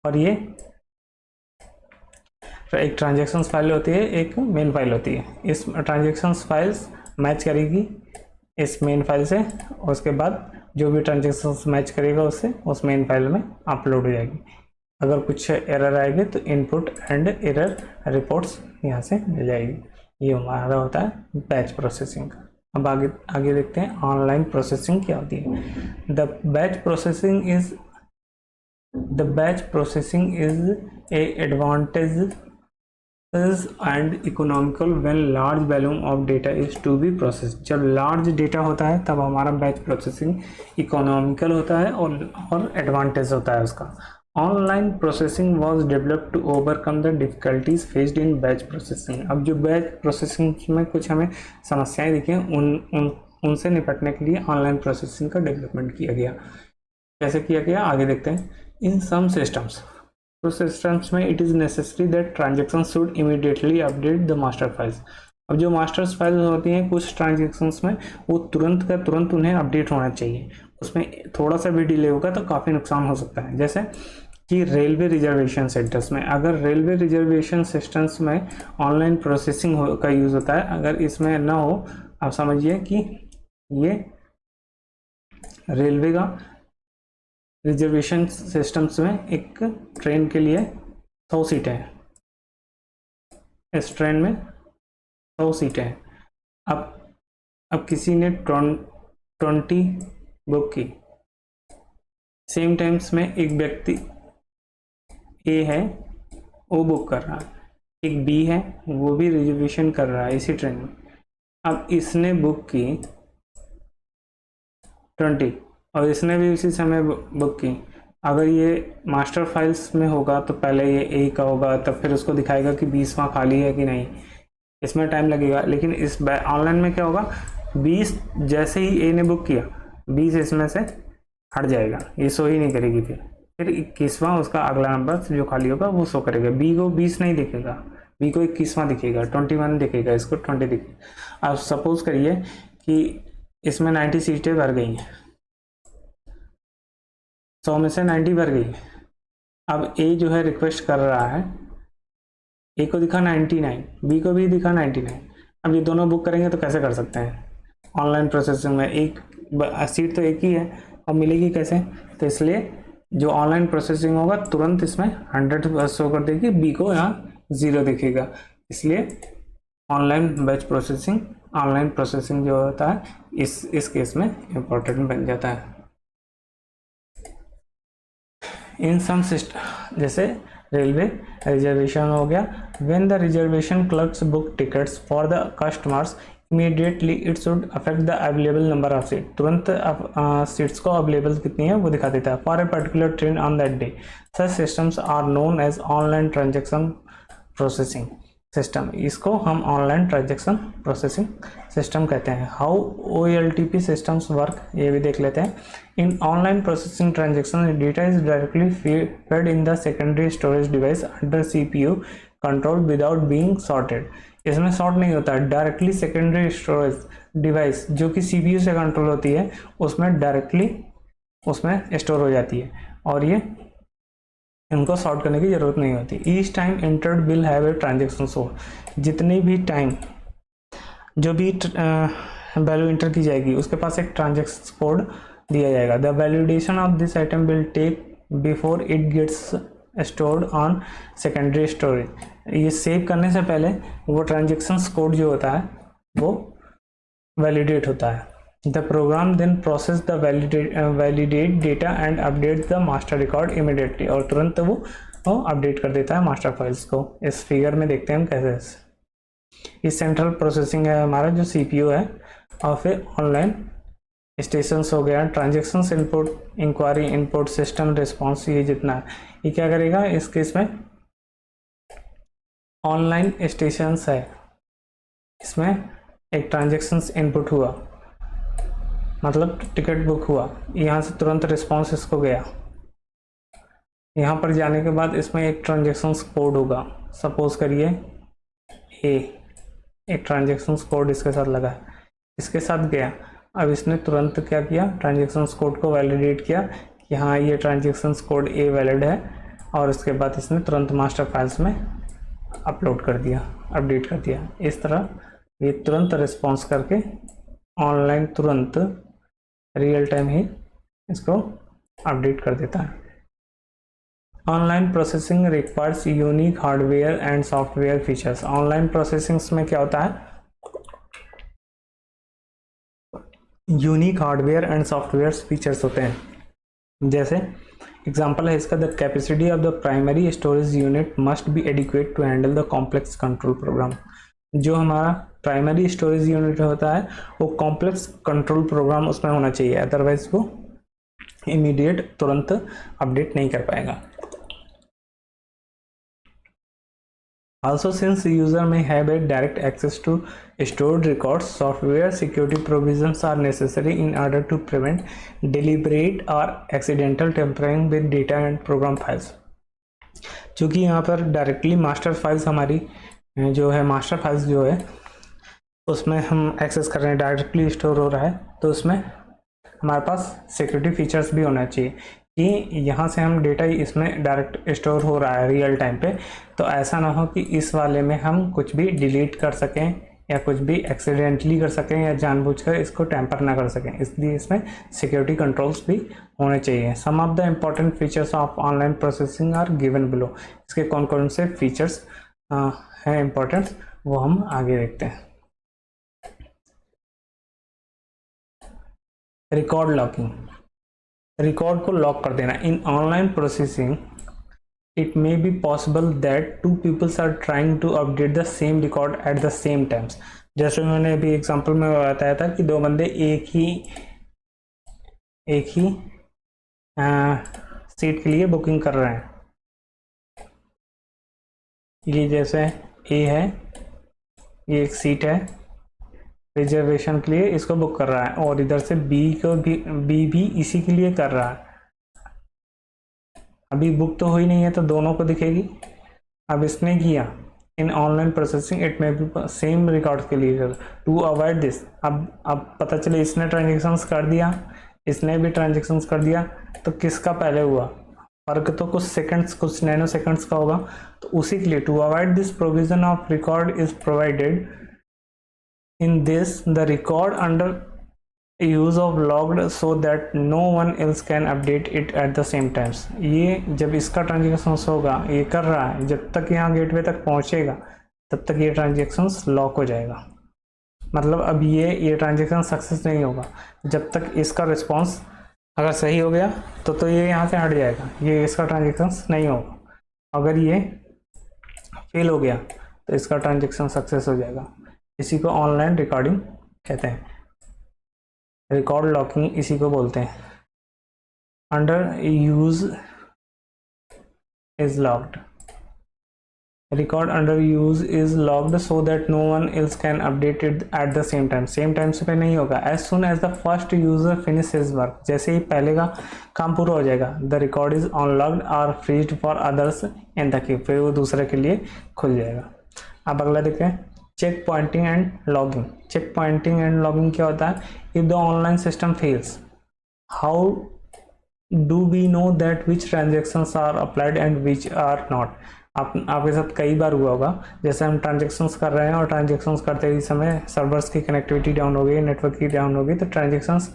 और ये एक ट्रांजेक्शन्स फाइल होती है, एक मेन फाइल होती है। इस ट्रांजेक्शन्स फाइल्स मैच करेगी इस मेन फाइल से, और उसके बाद जो भी ट्रांजेक्शन्स मैच करेगा उससे उस मेन फाइल में अपलोड हो जाएगी। अगर कुछ एरर आएगी तो इनपुट एंड एरर रिपोर्ट्स यहाँ से मिल जाएगी। ये हमारा होता है बैच प्रोसेसिंग का। अब आगे देखते हैं ऑनलाइन प्रोसेसिंग क्या होती है। The batch processing is a advantage and economical when large volume of data is to be process. जब लार्ज डेटा होता है तब हमारा बैच प्रोसेसिंग इकोनॉमिकल होता है और एडवांटेज होता है उसका। Online processing was developed to overcome the difficulties faced in batch processing. अब जो बैच प्रोसेसिंग में कुछ हमें समस्याएं दिखी उनसे निपटने के लिए ऑनलाइन प्रोसेसिंग का डेवलपमेंट किया गया। कैसे किया गया आगे देखते हैं। इन सम सिस्टम्स, तो सिस्टम्स में it is necessary that transaction should immediately update the master files. अब जो मास्टर फाइल्स होती हैं कुछ ट्रांजेक्शन्स में वो तुरंत का तुरंत उन्हें अपडेट होना चाहिए, उसमें थोड़ा सा भी डिले होगा तो काफ़ी नुकसान हो सकता है। जैसे कि रेलवे रिजर्वेशन सेंटर्स में, अगर रेलवे रिजर्वेशन सिस्टम्स में ऑनलाइन प्रोसेसिंग का यूज़ होता है, अगर इसमें ना हो, आप समझिए कि ये रेलवे का रिजर्वेशन सिस्टम्स में एक ट्रेन के लिए 100 सीटें हैं, इस ट्रेन में 100 सीटें हैं। अब किसी ने 20 बुक की, सेम टाइम्स में एक व्यक्ति ए है वो बुक कर रहा है, एक बी है वो भी रिजर्वेशन कर रहा है इसी ट्रेन में। अब इसने बुक की 20 और इसने भी उसी समय बुक की। अगर ये मास्टर फाइल्स में होगा तो पहले ये ए का होगा, तब फिर उसको दिखाएगा कि 20वां खाली है कि नहीं, इसमें टाइम लगेगा। लेकिन इस ऑनलाइन में क्या होगा, 20 जैसे ही ए ने बुक किया 20 इसमें से हट जाएगा, ये शो ही नहीं करेगी। फिर 21वां उसका अगला नंबर जो खाली होगा वो शो करेगा। बी को 20 नहीं दिखेगा, बी को 21वां दिखेगा, 21 दिखेगा, इसको 20 दिखेगा। अब सपोज करिए कि इसमें 90 सीटें भर गई हैं, 100 में से 90 भर गई। अब ए जो है रिक्वेस्ट कर रहा है, ए को दिखा 99, बी को भी दिखा 99। अब ये दोनों बुक करेंगे तो कैसे कर सकते हैं ऑनलाइन प्रोसेसिंग में, एक सीट तो एक ही है, अब मिलेगी कैसे? तो इसलिए जो ऑनलाइन प्रोसेसिंग होगा तुरंत इसमें 100 शो कर देगी, बी को यहाँ 0 दिखेगा। इसलिए online batch processing, online processing जो होता है इस केस में इम्पोर्टेंट बन जाता है। इन सम सिस्टम जैसे रेलवे रिजर्वेशन हो गया, when the reservation clerks book tickets for the customers immediately it should affect the available number of seat, तुरंत सीट्स को अवेलेबल कितनी है वो दिखा देता है। For a particular train on that day, such systems are known as online transaction processing system, इसको हम ऑनलाइन ट्रांजेक्शन प्रोसेसिंग सिस्टम कहते हैं। हाउ OLTP सिस्टम्स वर्क ये भी देख लेते हैं। In online processing transaction data is directly fed in the secondary storage device under CPU control without being sorted, इसमें सॉर्ट नहीं होता है, डायरेक्टली सेकेंडरी स्टोरेज डिवाइस जो कि CPU से कंट्रोल होती है उसमें डायरेक्टली उसमें स्टोर हो जाती है, और ये इनको सॉर्ट करने की जरूरत नहीं होती। Each time entered will have a transaction source, जितनी भी टाइम जो भी वैल्यू इंटर की जाएगी उसके पास एक ट्रांजेक्शन कोड दिया जाएगा। The validation of this item will take before it gets stored on secondary storage, ये सेव करने से पहले वो ट्रांजेक्शन कोड जो होता है वो वैलिडेट होता है। The program then process the validate data and update the master record immediately, और तुरंत वो अपडेट कर देता है मास्टर फाइल्स को। इस फिगर में देखते हैं हम कैसे। ये सेंट्रल प्रोसेसिंग है हमारा जो CPU है, और फिर ऑनलाइन स्टेशंस हो गया, transactions input, inquiry input, system response, ये जितना है ये क्या करेगा इस केस में। ऑनलाइन स्टेशंस है, इसमें एक ट्रांजेक्शन्स इनपुट हुआ मतलब टिकट बुक हुआ, यहाँ से तुरंत रिस्पॉन्स इसको गया, यहाँ पर जाने के बाद इसमें एक ट्रांजेक्शन्स कोड होगा, सपोज करिए एक ट्रांजेक्शन्स कोड इसके साथ लगा है, इसके साथ गया। अब इसने तुरंत क्या किया, ट्रांजेक्शन्स कोड को वैलिडेट किया कि हाँ ये ट्रांजेक्शन्स कोड A वैलिड है, और उसके बाद इसने तुरंत मास्टर फाइल्स में अपलोड कर दिया, अपडेट कर दिया। इस तरह ये तुरंत रिस्पॉन्स करके ऑनलाइन तुरंत रियल टाइम ही इसको अपडेट कर देता है। Online processing requires unique hardware and software features, online processing में क्या होता है, unique hardware and software features होते हैं। जैसे एग्जांपल है इसका, the capacity of the primary storage unit must be adequate to handle the complex control program, जो हमारा प्राइमरी स्टोरेज यूनिट होता है वो कॉम्प्लेक्स कंट्रोल प्रोग्राम उसमें होना चाहिए, अदरवाइज वो इमीडिएट तुरंत अपडेट नहीं कर पाएगा। Also, since user may have a direct access to stored records, software security provisions are necessary in order to prevent deliberate or accidental tampering with data and program files। चूँकि यहाँ पर directly master files हमारी जो है, master files जो है उसमें हम एक्सेस कर रहे हैं, डायरेक्टली स्टोर हो रहा है, तो उसमें हमारे पास सिक्योरिटी फीचर्स भी होना चाहिए कि यहाँ से हम डेटा इसमें डायरेक्ट स्टोर हो रहा है रियल टाइम पे, तो ऐसा ना हो कि इस वाले में हम कुछ भी डिलीट कर सकें या कुछ भी एक्सीडेंटली कर सकें या जानबूझकर इसको टैंपर ना कर सकें, इसलिए इसमें सिक्योरिटी कंट्रोल्स भी होने चाहिए। Some of the important features of online processing are given below. इसके कौन कौन से फीचर्स हैं इम्पोर्टेंट, वो हम आगे देखते हैं। रिकॉर्ड लॉकिंग, रिकॉर्ड को लॉक कर देना। In online processing it may be possible that two peoples are trying to update the same record at the same times। जैसे मैंने अभी एग्जांपल में बताया था कि दो बंदे एक ही सीट के लिए बुकिंग कर रहे हैं। ये जैसे ए है, ये एक सीट है रिजर्वेशन के लिए, इसको बुक कर रहा है, और इधर से बी भी इसी के लिए कर रहा है। अभी बुक तो हुई नहीं है तो दोनों को दिखेगी। अब इसने किया इन ऑनलाइन प्रोसेसिंग इट में भी सेम रिकॉर्ड के लिए टू अवॉइड दिस। अब पता चले इसने ट्रांजेक्शन्स कर दिया, इसने भी ट्रांजेक्शन्स कर दिया, तो किसका पहले हुआ, फर्क तो कुछ सेकंड्स, कुछ नैनो सेकंड्स का होगा। तो उसी के लिए to avoid this provision of record is provided in this the record under use of logged so that no one else can update it at the same times. ये जब इसका ट्रांजेक्शन होगा, ये कर रहा है, जब तक यहाँ गेटवे तक पहुँचेगा तब तक ये ट्रांजेक्शन लॉक हो जाएगा। मतलब अब ये ट्रांजेक्शन सक्सेस नहीं होगा जब तक इसका रिस्पॉन्स अगर सही हो गया तो ये यहाँ से हट जाएगा, ये इसका ट्रांजेक्शन नहीं होगा। अगर ये फेल हो गया तो इसका ट्रांजेक्शन सक्सेस हो जाएगा। इसी को ऑनलाइन रिकॉर्डिंग कहते हैं, रिकॉर्ड लॉकिंग इसी को बोलते हैं। Under use is locked, record under use is locked so that no one else can update it at the same time. Same time से पे नहीं होगा। As soon as the first user finish his work, जैसे ही पहले का काम पूरा हो जाएगा, द रिकॉर्ड इज अनलॉक्ड और freezed for others in the queue, फिर वो दूसरे के लिए खुल जाएगा। अब अगला देखते हैं check pointing and logging. Check pointing and logging क्या होता है? If the online system fails, how do we know that which transactions are applied and which are not. आपके साथ कई बार हुआ होगा, जैसे हम ट्रांजेक्शन्स कर रहे हैं और ट्रांजेक्शन्स करते ही समय सर्वर्स की कनेक्टिविटी डाउन हो गई, नेटवर्क की डाउन हो गई, तो ट्रांजेक्शन्स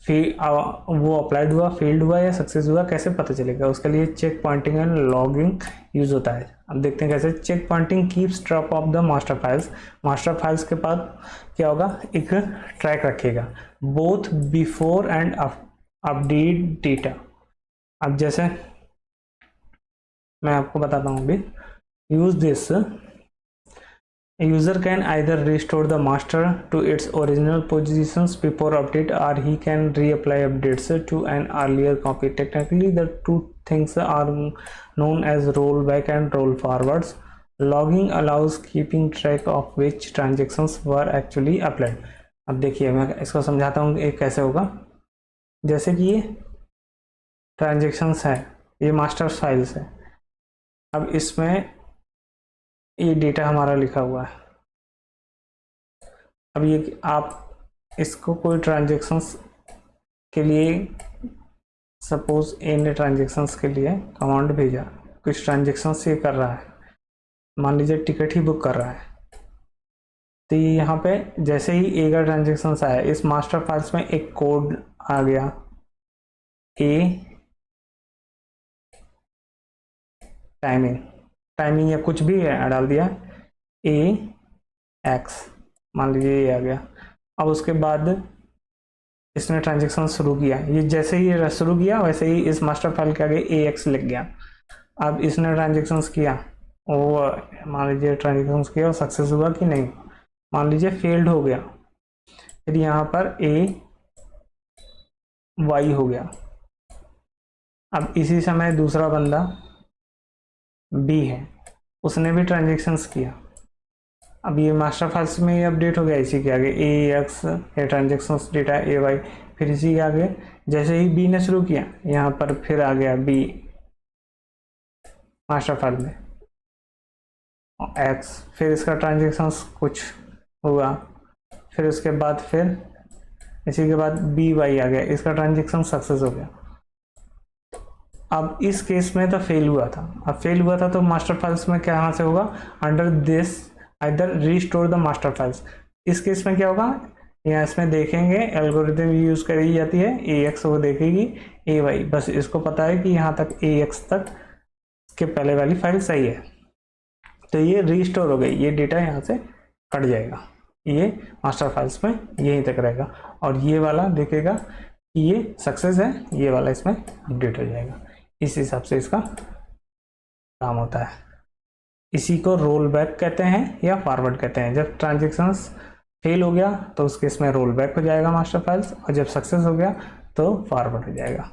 वो अप्लाइड हुआ, फेल्ड हुआ या सक्सेस हुआ, कैसे पता चलेगा? उसके लिए check pointing and logging use होता है। अब देखते हैं कैसे। Check pointing keeps track of the master files. Master files के पास क्या होगा? एक ट्रैक रखेगा both before and update data. अब जैसे मैं आपको बताता हूँ अभी, use this user can either restore the master to its original positions before update, or he can reapply updates to an earlier copy. Technically the two things are known as rollback and roll forwards. Logging allows keeping track of which transactions were actually applied. अब देखिए मैं इसको समझाता हूँ ये कैसे होगा। जैसे कि ये ट्रांजेक्शन्स है, ये मास्टर फाइल्स है, अब इसमें ये डेटा हमारा लिखा हुआ है। अब ये आप इसको कोई ट्रांजेक्शन्स के लिए, सपोज ए ने ट्रांजेक्शन्स के लिए कमांड भेजा, कुछ ट्रांजेक्शन्स ये कर रहा है, मान लीजिए टिकट ही बुक कर रहा है, तो ये यहाँ पे जैसे ही ए का ट्रांजेक्शन्स आया, इस मास्टर फाइल्स में एक कोड आ गया, ए टाइमिंग या कुछ भी है डाल दिया, ए एक्स मान लीजिए ये आ गया। अब उसके बाद इसने ट्रांजेक्शन शुरू किया, ये जैसे ही ये शुरू किया वैसे ही इस मास्टर फाइल के आगे ए एक्स लिख गया। अब इसने ट्रांजेक्शन किया, वो मान लीजिए ट्रांजेक्शन किया और सक्सेस हुआ कि नहीं, मान लीजिए फेल्ड हो गया, फिर यहाँ पर ए वाई हो गया। अब इसी समय दूसरा बंदा बी है, उसने भी ट्रांजेक्शन्स किया, अब ये मास्टर फाइल्स में ये अपडेट हो गया, इसी के आगे ए एक्स ये ट्रांजेक्शन्स डेटा ए वाई, फिर इसी के आगे जैसे ही बी ने शुरू किया यहाँ पर फिर आ गया बी मास्टर फाइल में एक्स, फिर इसका ट्रांजेक्शन्स कुछ हुआ, फिर उसके बाद फिर इसी के बाद बी वाई आ गया, इसका ट्रांजेक्शन सक्सेस हो गया। अब इस केस में तो फेल हुआ था, अब फेल हुआ था तो मास्टर फाइल्स में क्या यहाँ से होगा, under this either restore the master files. इस केस में क्या होगा, यहाँ इसमें देखेंगे एल्गोरिथम यूज करी जाती है, AX वो देखेगी AY, बस इसको पता है कि यहाँ तक AX तक के पहले वाली फाइल सही है, तो ये रीस्टोर हो गई, ये डेटा यहाँ से कट जाएगा, ये मास्टर फाइल्स में यहीं तक रहेगा, और ये वाला देखेगा कि ये सक्सेस है, ये वाला इसमें अपडेट हो जाएगा। इस हिसाब से इसका काम होता है। इसी को रोल बैक कहते हैं या फॉरवर्ड कहते हैं। जब ट्रांजेक्शन्स फेल हो गया तो उस केस में रोल बैक हो जाएगा मास्टर फाइल्स, और जब सक्सेस हो गया तो फॉरवर्ड हो जाएगा।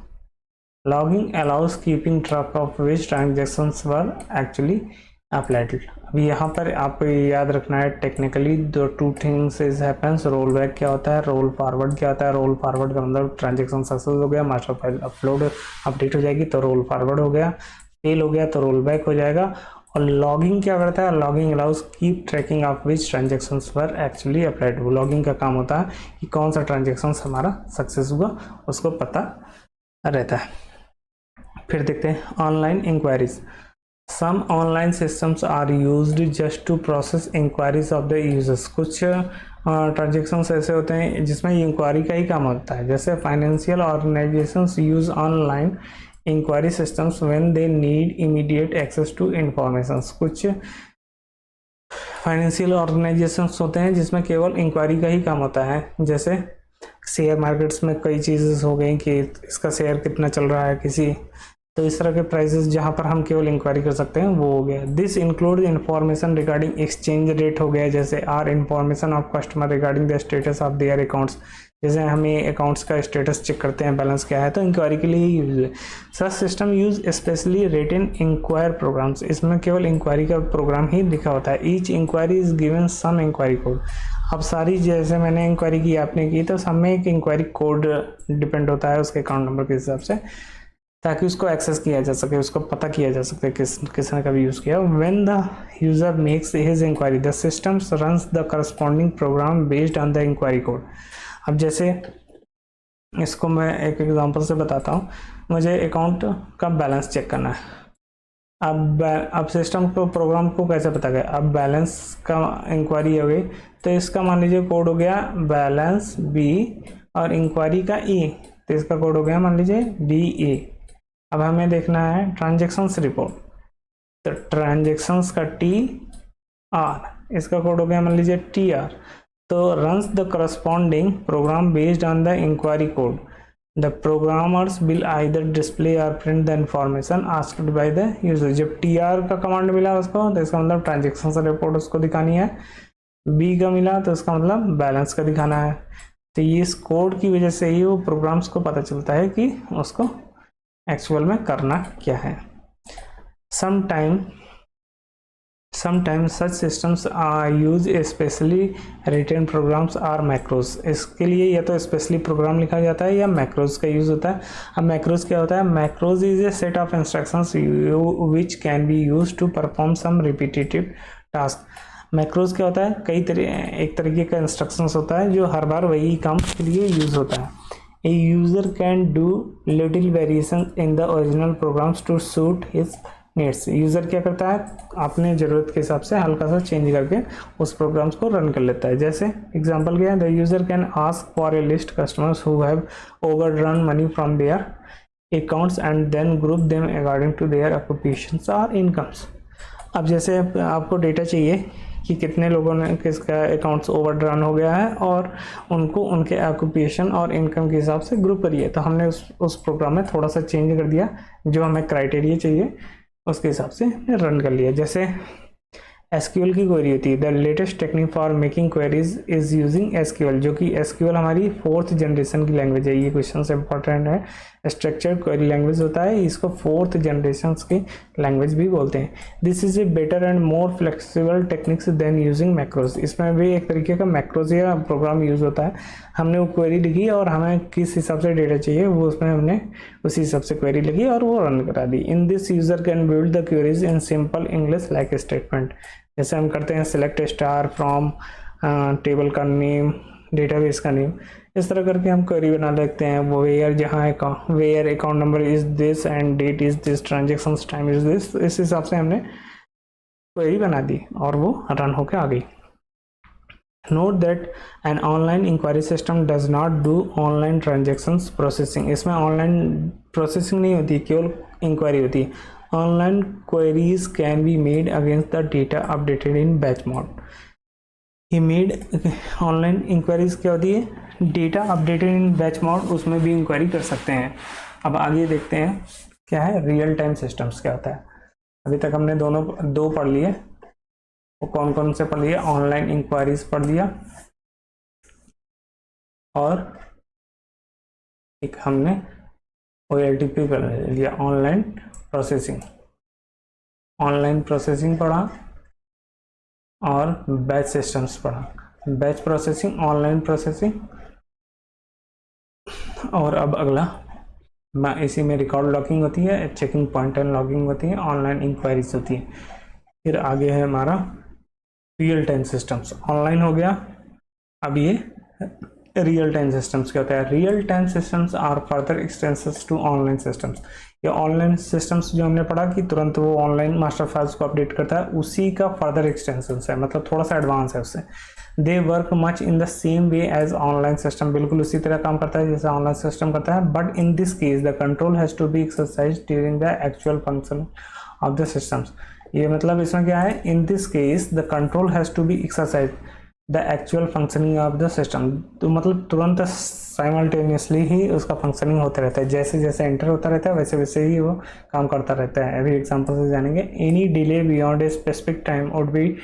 Logging allows keeping track of which transactions were actually applied. अभी यहाँ पर आपको याद रखना है टेक्निकली दो two things is happens. Roll back क्या होता है, रोल फॉरवर्ड क्या होता है। रोल फॉरवर्ड का मतलब ट्रांजेक्शन सक्सेस हो गया, मास्टर फाइल अपडेट हो जाएगी तो रोल फॉरवर्ड हो गया, फेल हो गया तो रोल बैक हो जाएगा। और लॉगिंग क्या करता है, logging allows keep tracking of which transactions were actually applied. Logging का काम होता है कि कौन सा ट्रांजेक्शन हमारा सक्सेस हुआ उसको पता रहता है। फिर देखते हैं online inquiries. Some online systems are used just to process inquiries of the users. कुछ ट्रांजेक्शन्स ऐसे होते हैं जिसमें इंक्वायरी का ही काम होता है, जैसे financial organisations use online inquiry systems when they need immediate access to informations. कुछ फाइनेंशियल ऑर्गेनाइजेशंस होते हैं जिसमें केवल इंक्वायरी का ही काम होता है, जैसे शेयर मार्केट्स में कई चीज़ें हो गई कि इसका शेयर कितना चल रहा है किसी, तो इस तरह के प्राइसेस जहां पर हम केवल इंक्वायरी कर सकते हैं वो हो गया। This include information regarding exchange rate हो गया, जैसे or information of customer regarding the status of their accounts. जैसे हमें अकाउंट्स का स्टेटस चेक करते हैं, बैलेंस क्या है, तो इंक्वायरी के लिए यूज है। Such system use specially written inquire programs. इसमें केवल इंक्वायरी का प्रोग्राम ही लिखा होता है। Each inquiry is given some inquiry code. अब सारी जैसे मैंने इंक्वायरी की आपने की तो सब में एक इंक्वायरी कोड डिपेंड होता है उसके अकाउंट नंबर के हिसाब से, ताकि उसको एक्सेस किया जा सके, उसको पता किया जा सके किसने कभी यूज़ किया। When the user makes his inquiry the system runs the corresponding program based on the inquiry code. अब जैसे इसको मैं एक एग्जांपल से बताता हूँ। मुझे अकाउंट का बैलेंस चेक करना है। अब सिस्टम को प्रोग्राम को कैसे पता गया, अब बैलेंस का इंक्वायरी हो गई तो इसका मान लीजिए कोड हो गया बैलेंस B और इंक्वायरी का E, तो इसका कोड हो गया मान लीजिए BA। अब हमें देखना है ट्रांजेक्शन्स रिपोर्ट, तो ट्रांजेक्शन्स का TR, इसका कोड हो गया मान लीजिए TR। तो runs the corresponding program based on the inquiry code. The programmers will either display और print the information asked by the user. जब TR का कमांड मिला उसको तो इसका मतलब ट्रांजेक्शन्स रिपोर्ट उसको दिखानी है, B का मिला तो इसका मतलब बैलेंस का दिखाना है। तो ये इस कोड की वजह से ही वो प्रोग्राम्स को पता चलता है कि उसको एक्चुअल में करना क्या है। Sometimes such systems use specially written programs और मैक्रोज। इसके लिए या तो स्पेशली प्रोग्राम लिखा जाता है या मैक्रोज का यूज होता है। अब मैक्रोज क्या होता है, macros is a set of instructions which can be use to perform some repetitive task. Macros क्या होता है, एक तरीके का इंस्ट्रक्शंस होता है जो हर बार वही काम के लिए यूज होता है। A user can do little variations in the original programs to suit his needs। User क्या करता है, अपने ज़रूरत के हिसाब से हल्का सा चेंज करके उस प्रोग्राम्स को रन कर लेता है। जैसे एग्जांपल क्या है, the user can ask for a list customers who have overdrawn money from their accounts and then group them according to their occupations और इनकम्स। अब जैसे आपको डेटा चाहिए कि कितने लोगों ने किसका अकाउंट्स ओवरड्रन हो गया है और उनको उनके ऑक्यूपेशन और इनकम के हिसाब से ग्रुप करिए, तो हमने उस प्रोग्राम में थोड़ा सा चेंज कर दिया, जो हमें क्राइटेरिया चाहिए उसके हिसाब से रन कर लिया। जैसे एसक्यूएल की क्वेरी होती है, the latest technique for making queries is using SQL, जो कि एसक्यूएल हमारी 4th जनरेशन की लैंग्वेज है। ये क्वेश्चन से इंपॉर्टेंट है। स्ट्रक्चर्ड क्वेरी लैंग्वेज होता है, इसको 4th जनरेशन की लैंग्वेज भी बोलते हैं। This is a better and more flexible techniques than using macros. इसमें भी एक तरीके का मैक्रोज या प्रोग्राम यूज होता है। हमने वो क्वेरी लिखी और हमें किस हिसाब से डेटा चाहिए वो उसमें हमने उसी हिसाब से क्वेरी लिखी और वो रन करा दी। In this user can build the queries in simple English like statement. जैसे हम करते हैं सिलेक्ट स्टार फ्रॉम टेबल का नेम, डेटाबेस का नेम, इस तरह करके हम क्वेरी बना लेते हैं। वो where account number is this and date is this, transaction time is this, इस हिसाब से हमने क्वेरी बना दी और वो रन होकर आ गई। Note that an online inquiry system does not do online transactions processing. इसमें ऑनलाइन प्रोसेसिंग नहीं होती, केवल इंक्वायरी होती है। Online queries can be made against the data updated in batch mode. ये मेड ऑनलाइन इंक्वायरीज क्या होती है, data updated in batch mode, उसमें भी इंक्वायरी कर सकते हैं। अब आगे देखते हैं क्या है रियल टाइम सिस्टम्स क्या होता है। अभी तक हमने दो पढ़ लिए, वो कौन कौन से पढ़ लिए, ऑनलाइन इंक्वायरीज पढ़ लिया और एक हमने OLTP पढ़ लिया, ऑनलाइन प्रोसेसिंग। ऑनलाइन प्रोसेसिंग पढ़ा और बैच सिस्टम्स पढ़ा, बैच प्रोसेसिंग, ऑनलाइन प्रोसेसिंग। और अब अगला इसी में रिकॉर्ड लॉगिंग होती है, चेकिंग पॉइंट एंड लॉगिंग होती है, ऑनलाइन इंक्वायरीज होती है। फिर आगे है हमारा रियल टाइम सिस्टम्स। ऑनलाइन हो गया, अब ये रियल टाइम सिस्टम्स क्या होता है। Real time systems are further extensions to online systems. ये ऑनलाइन सिस्टम्स जो हमने पढ़ा कि तुरंत वो ऑनलाइन मास्टर फाइल्स को अपडेट करता है, उसी का फर्दर एक्सटेंशंस है, मतलब थोड़ा सा एडवांस है उससे। They work much in the same way as online system, बिल्कुल उसी तरह काम करता है जैसे ऑनलाइन सिस्टम करता है। But in this case the control has to be exercise during the actual function of the systems. ये मतलब इसमें क्या है, in this case the control has to be exercise the actual functioning of the system. तो मतलब तुरंत simultaneously ही उसका functioning होता रहता है, जैसे जैसे एंटर होता रहता है वैसे वैसे ही वो काम करता रहता है। अभी एग्जांपल से जानेंगे। Any delay beyond a specific time would be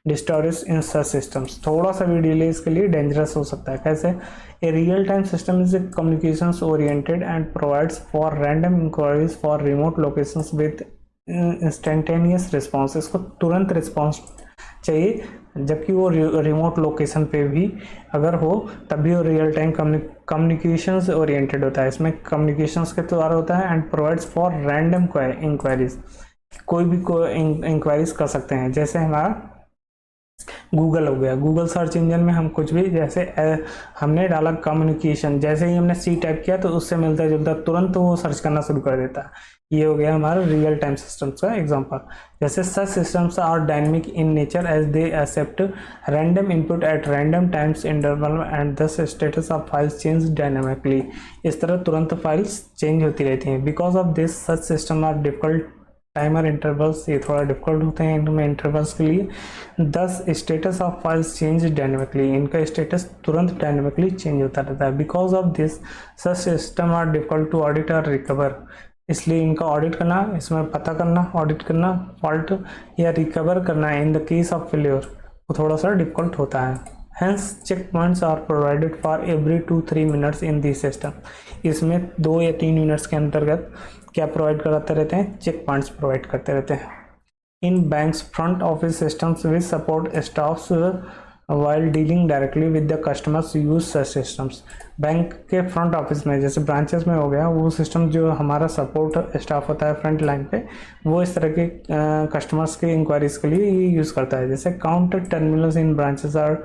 disturbance in such systems. थोड़ा सा भी डिले इसके लिए डेंजरस हो सकता है। कैसे, a real time system is communications oriented and provides for random inquiries for remote locations with instantaneous response. इसको तुरंत रिस्पॉन्स चाहिए, जबकि वो रिमोट लोकेशन पे भी अगर हो तब भी वो रियल टाइम कम्युनिकेशंस ओरिएंटेड होता है। इसमें कम्युनिकेशंस के द्वारा होता है and provides for random inquiries. कोई भी इंक्वायरीज कर सकते हैं, जैसे हमारा गूगल हो गया। गूगल सर्च इंजन में हम कुछ भी, जैसे हमने डाला कम्युनिकेशन, जैसे ही हमने C टाइप किया तो उससे मिलता जुलता तुरंत वो सर्च करना शुरू कर देता है। ये हो गया हमारा रियल टाइम सिस्टम्स का एग्जांपल। जैसे such systems are dynamic in nature as they accept random input at random times interval and thus status of files change dynamically. इस तरह तुरंत फाइल्स चेंज होती रहती हैं। Because of this such system are difficult timer intervals, ये थोड़ा difficult होते हैं इनमें इंटरवल्स के लिए। 10 status of files change dynamically, इनका स्टेटस तुरंत डायनेमिकली चेंज होता रहता है। Because of this such system are difficult to audit और रिकवर, इसलिए इनका ऑडिट करना, इसमें पता करना, ऑडिट करना फॉल्ट या रिकवर करना in the case of failure वो थोड़ा सा डिफिकल्ट होता है। Hence check points are provided for every 2-3 minutes in the system। इसमें 2 या 3 मिनट्स के अंतर्गत क्या प्रोवाइड कराते रहते हैं, चेक पॉइंट्स प्रोवाइड करते रहते हैं। In banks front office systems which support staffs while dealing directly with the customers use such systems. Bank के फ्रंट ऑफिस में, जैसे ब्रांचेस में हो गया, वो सिस्टम जो हमारा सपोर्ट स्टाफ होता है फ्रंट लाइन पे, वो इस तरह के कस्टमर्स के इंक्वायरीज के लिए यूज़ करता है। जैसे counter terminals in branches or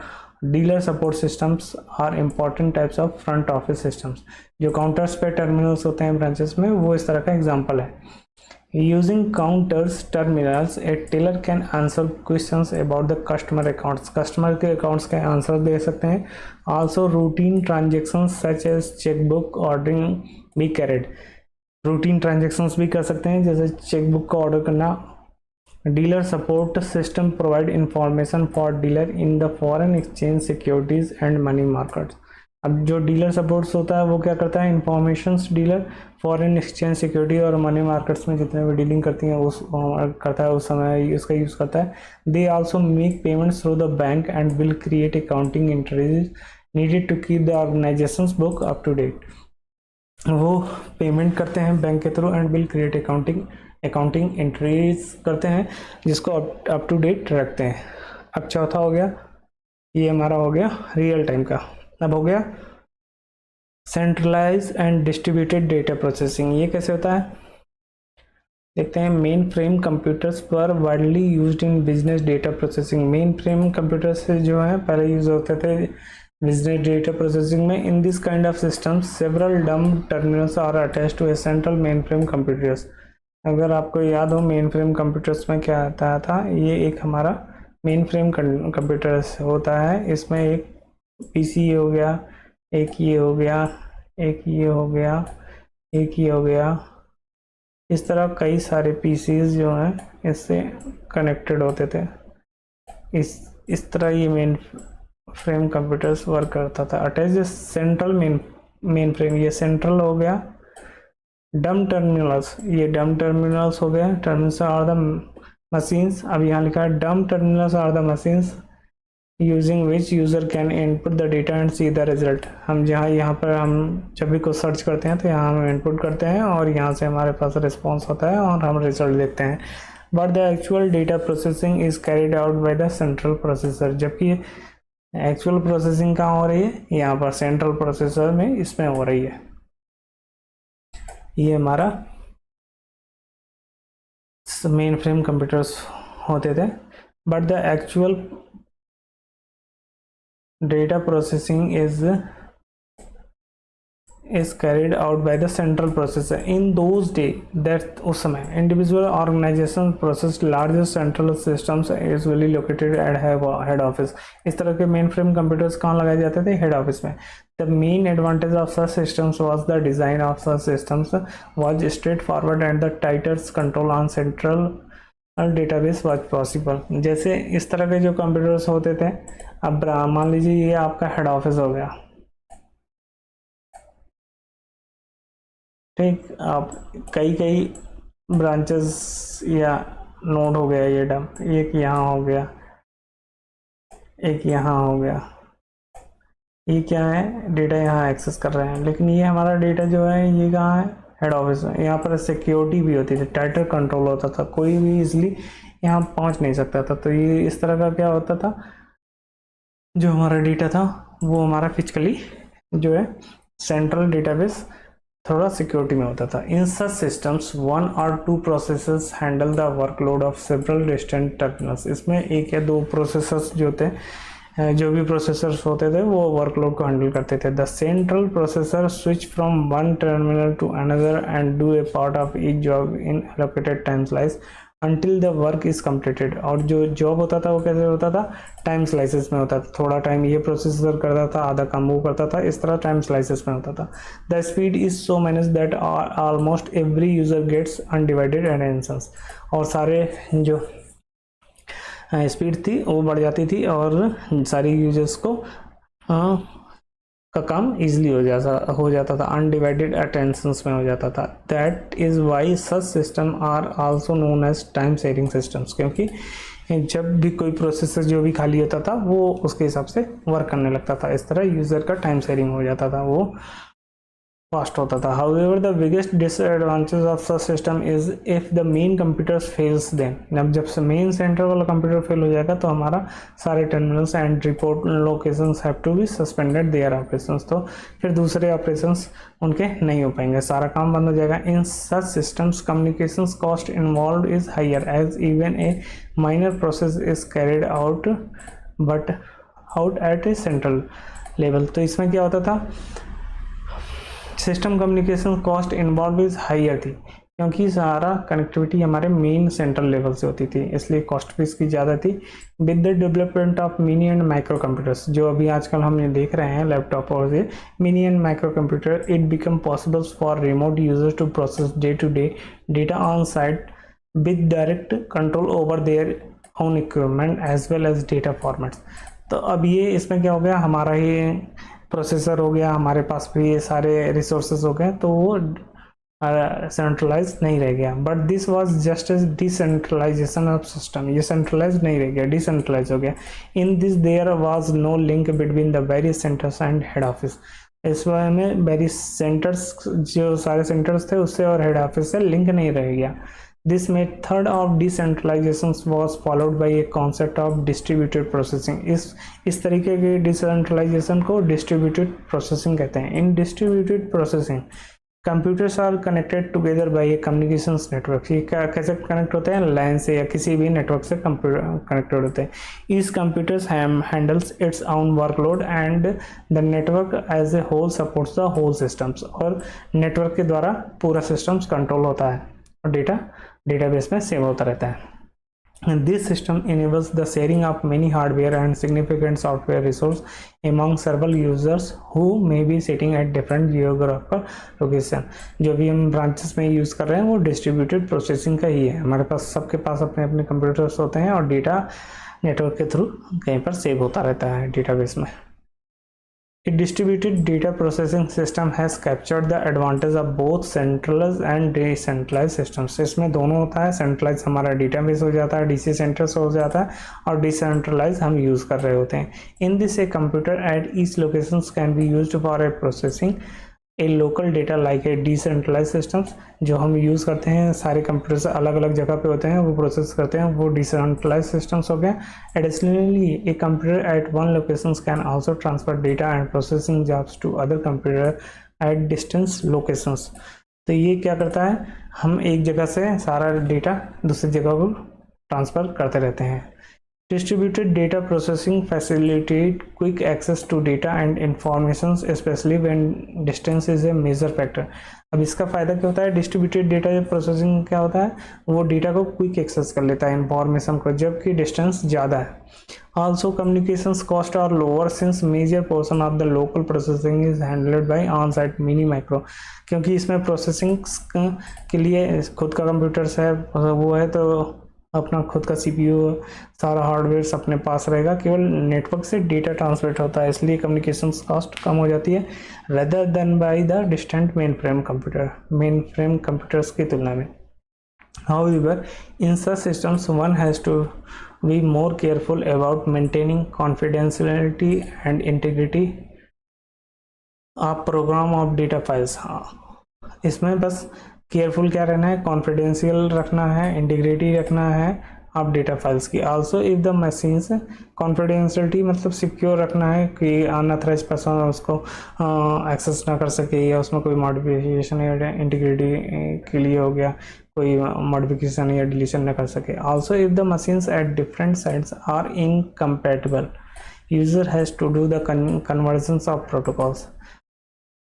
dealer support systems are important types of front office systems. जो काउंटर्स पे टर्मिनल्स होते हैं ब्रांचेस में, वो इस तरह का एग्जांपल है। Using counters terminals a teller can answer questions about the customer accounts, customer के अकाउंट्स का आंसर दे सकते हैं। Also routine transactions such as chequebook ordering be carried, routine transactions भी कर सकते हैं, जैसे चेकबुक का ऑर्डर करना। Dealer support system provide information for dealer in the foreign exchange securities and money markets. अब जो डीलर सपोर्ट्स होता है वो क्या करता है, information dealer foreign exchange security और मनी मार्केट्स में जितने भी डीलिंग करती हैं उस करता है, उस समय उसका यूज़ करता है। They also make payments through the bank and will create accounting entries needed to keep the organisations book up to date. वो पेमेंट करते हैं बैंक के through and will create accounting entries करते हैं जिसको अप टू डेट रखते हैं। अब चौथा हो गया, ये हमारा हो गया रियल टाइम का। अब हो गया centralise and distributed data processing. ये कैसे होता है देखते हैं। मेन फ्रेम कंप्यूटर्स पर widely used in business data processing. Mainframe computers जो है पहले यूज होते थे बिजनेस डेटा प्रोसेसिंग में। In this kind of systems several dumb terminals are attached to a central mainframe computers. अगर आपको याद हो मेन फ्रेम कंप्यूटर्स में क्या आता था, ये एक हमारा मेन फ्रेम कंप्यूटर्स होता है। इसमें एक पीसी हो गया, एक ये हो गया, एक ये हो गया, एक ये हो गया, इस तरह कई सारे पीसीज जो हैं इससे कनेक्टेड होते थे। इस तरह ये मेन फ्रेम कंप्यूटर्स वर्क करता था। अटैच सेंट्रल मेन फ्रेम, ये सेंट्रल हो गया। डम टर्मिनल्स, ये डम टर्मिनल्स हो गया। टर्मिनल्स आर द मशीन्स, अब यहाँ लिखा है dumb terminals are the machines using which user can input the data and see the result. हम यहाँ पर हम जब भी कुछ सर्च करते हैं तो यहाँ हम इनपुट करते हैं और यहाँ से हमारे पास रिस्पॉन्स होता है और हम रिजल्ट देखते हैं। But the actual data processing is carried out by the central processor, जबकि एक्चुअल प्रोसेसिंग कहाँ हो रही है, यहाँ पर सेंट्रल प्रोसेसर में इसमें हो रही है। ये हमारा मेन फ्रेम कंप्यूटर्स होते थे। But the actual data processing is carried out by the central processor. In those days, that उस समय individual organizations processed larger central systems usually located at head office. इस तरह के मेन फ्रेम कंप्यूटर्स कहाँ लगाए जाते थे, हेड ऑफिस में। The main advantage of such systems was the design of such systems was straightforward and the tighter control on central database was possible. जैसे इस तरह के जो कंप्यूटर्स होते थे, अब मान लीजिए ये आपका हेड ऑफिस हो गया, ठीक। आप कई ब्रांचेस या नोड हो गया, ये डम, एक यहाँ हो गया, एक यहाँ हो गया, ये क्या है, डेटा यहाँ एक्सेस कर रहे हैं। लेकिन ये हमारा डेटा जो है ये कहाँ है, हेड ऑफिस में। यहाँ पर सिक्योरिटी भी होती थी, टाइटर कंट्रोल होता था, कोई भी इजली यहाँ पहुँच नहीं सकता था। तो ये इस तरह का क्या होता था, जो हमारा डेटा था वो हमारा फिजिकली जो है सेंट्रल डेटाबेस थोड़ा सिक्योरिटी में होता था। In such systems 1 or 2 processors handle the workload of several distant terminals. इसमें एक या दो प्रोसेसर्स जो थे, जो भी प्रोसेसर्स होते थे वो वर्कलोड को हैंडल करते थे। The central processor switch from one terminal to another and do a part of each job in allocated time slice until the work is completed। और जो जॉब होता था वो कैसे होता था, टाइम स्लाइसेस में होता था। थोड़ा टाइम ये प्रोसेसर करता था, आधा काम वो करता था, इस तरह टाइम स्लाइसेस में होता था। The speed is so manage that almost every user gets undivided attention. और सारे जो स्पीड थी वो बढ़ जाती थी और सारी यूजर्स को का काम इजीली हो जाता था, अनडिवाइडेड अटेंशंस में हो जाता था। That is why such system are also known as time sharing systems, क्योंकि जब भी कोई प्रोसेसर जो भी खाली होता था वो उसके हिसाब से वर्क करने लगता था। इस तरह यूजर का टाइम शेयरिंग हो जाता था, वो फास्ट होता था। However the biggest disadvantage of such system is if the main computers fails then. जब से मेन सेंटर वाला कंप्यूटर फेल हो जाएगा तो हमारा सारे terminals and report locations have to be suspended their operations. तो फिर दूसरे ऑपरेशंस उनके नहीं हो पाएंगे, सारा काम बंद हो जाएगा। In such systems communications cost involve is higher as even a minor process is carried out but out at a central level. तो इसमें क्या होता था, system communication cost involve is higher थी, क्योंकि सारा कनेक्टिविटी हमारे मेन सेंट्रल लेवल से होती थी, इसलिए कॉस्ट भी इसकी ज़्यादा थी। With the development of mini and micro computers, जो अभी आजकल हम ये देख रहे हैं लैपटॉप और ये mini and micro computer, it become possible for remote users to process day to day data on site with direct control over their own equipment as well as data formats. तो अब ये इसमें क्या हो गया, हमारा ही प्रोसेसर हो गया, हमारे पास भी ये सारे रिसोर्सेज हो गए, तो वो सेंट्रलाइज नहीं रह गया। But this was just as decentralisation of system, ये सेंट्रलाइज नहीं रह गया, डिसेंट्रलाइज हो गया। In this there was no link between the various centres and head office. इस वजह में वेरियस सेंटर्स, जो सारे सेंटर्स थे उससे और हेड ऑफिस से लिंक नहीं रह गया। This method of decentralization was followed by a concept of distributed processing। इस तरीके के डिसेंट्रलाइजेशन को डिस्ट्रीब्यूटेड प्रोसेसिंग कहते हैं। In distributed processing computers are connected together by a communications network. ये कैसे कनेक्ट होते हैं, लैन से या किसी भी नेटवर्क से कंप्यूटर कनेक्टेड होते हैं। इस computers handles its own workload and the network as a whole supports the whole systems. और नेटवर्क के द्वारा पूरा सिस्टम्स कंट्रोल होता है। और डेटा डेटाबेस में सेव होता रहता है। This system enables the sharing of many hardware and significant software resources among several users who may be sitting at different geographical location। जो भी हम ब्रांचेस में यूज़ कर रहे हैं वो डिस्ट्रीब्यूटेड प्रोसेसिंग का ही है। हमारे पास सबके पास अपने अपने कंप्यूटर्स होते हैं और डेटा नेटवर्क के थ्रू कहीं पर सेव होता रहता है डेटाबेस में। A distributed data processing system has captured the advantage of both centralized and decentralized systems। इसमें दोनों होता है, सेंट्रलाइज हमारा डेटाबेस हो जाता है, डीसी सेंटर्स हो जाता है, और डिसेंट्रलाइज हम यूज़ कर रहे होते हैं। In this a computer at each locations can be used for a processing a local data like a decentralise systems. जो हम यूज़ करते हैं सारे कंप्यूटर्स अलग अलग जगह पे होते हैं, वो प्रोसेस करते हैं, वो डिसेंट्रलाइज सिस्टम्स हो गए। Additionally a computer at one locations can also transfer data and processing jobs to other computer at distance locations. तो ये क्या करता है, हम एक जगह से सारा डेटा दूसरी जगह को ट्रांसफ़र करते रहते हैं। Distributed data processing facilitate quick access to data and informations, especially when distance is a major factor। अब इसका फ़ायदा क्या होता है, डिस्ट्रीब्यूटेड डेटा प्रोसेसिंग क्या होता है, वो डेटा को क्विक एक्सेस कर लेता है इंफॉर्मेशन को, जबकि डिस्टेंस ज़्यादा है। Also communications cost are lower since major portion of the local processing is handled by on site mini micro. क्योंकि इसमें प्रोसेसिंग के लिए खुद का कंप्यूटर्स है, वो है, तो अपना खुद का सीपीयू सारा हार्डवेयर अपने पास रहेगा, केवल नेटवर्क से डेटा ट्रांसमिट होता है, इसलिए कम्युनिकेशंस कॉस्ट कम हो जाती है rather than by the distant mainframe computers की तुलना में। However in such systems one has to be more careful about maintaining confidentiality and integrity of program of data files. हाँ, इसमें बस केयरफुल क्या रहना है, कॉन्फिडेंशियल रखना है, इंटीग्रिटी रखना है आप डेटा फाइल्स की। Also if the machines confidentiality मतलब सिक्योर रखना है कि अनऑथराइज्ड पर्सन उसको एक्सेस ना कर सके, या उसमें कोई मॉडिफिकेशन या इंटीग्रिटी के लिए हो गया कोई मॉडिफिकेशन या डिलीशन ना कर सके। Also if the machines at different sites are incompatible user has to do the conversions of protocols.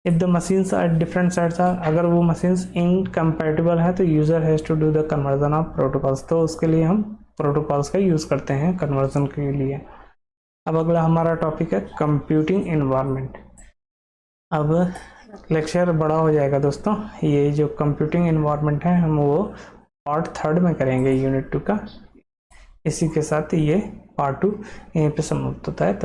If the machines at different sites are, अगर वो मशीन्स इनकम्पैटिबल है तो user has to do the conversion of protocols, तो उसके लिए हम protocols का use करते हैं कन्वर्जन के लिए। अब अगला हमारा टॉपिक है कंप्यूटिंग एनवायरनमेंट। अब लेक्चर बड़ा हो जाएगा दोस्तों, ये जो कंप्यूटिंग एनवायरनमेंट है हम वो पार्ट 3 में करेंगे यूनिट 2 का। इसी के साथ ये पार्ट 2 यहीं पे समाप्त होता है।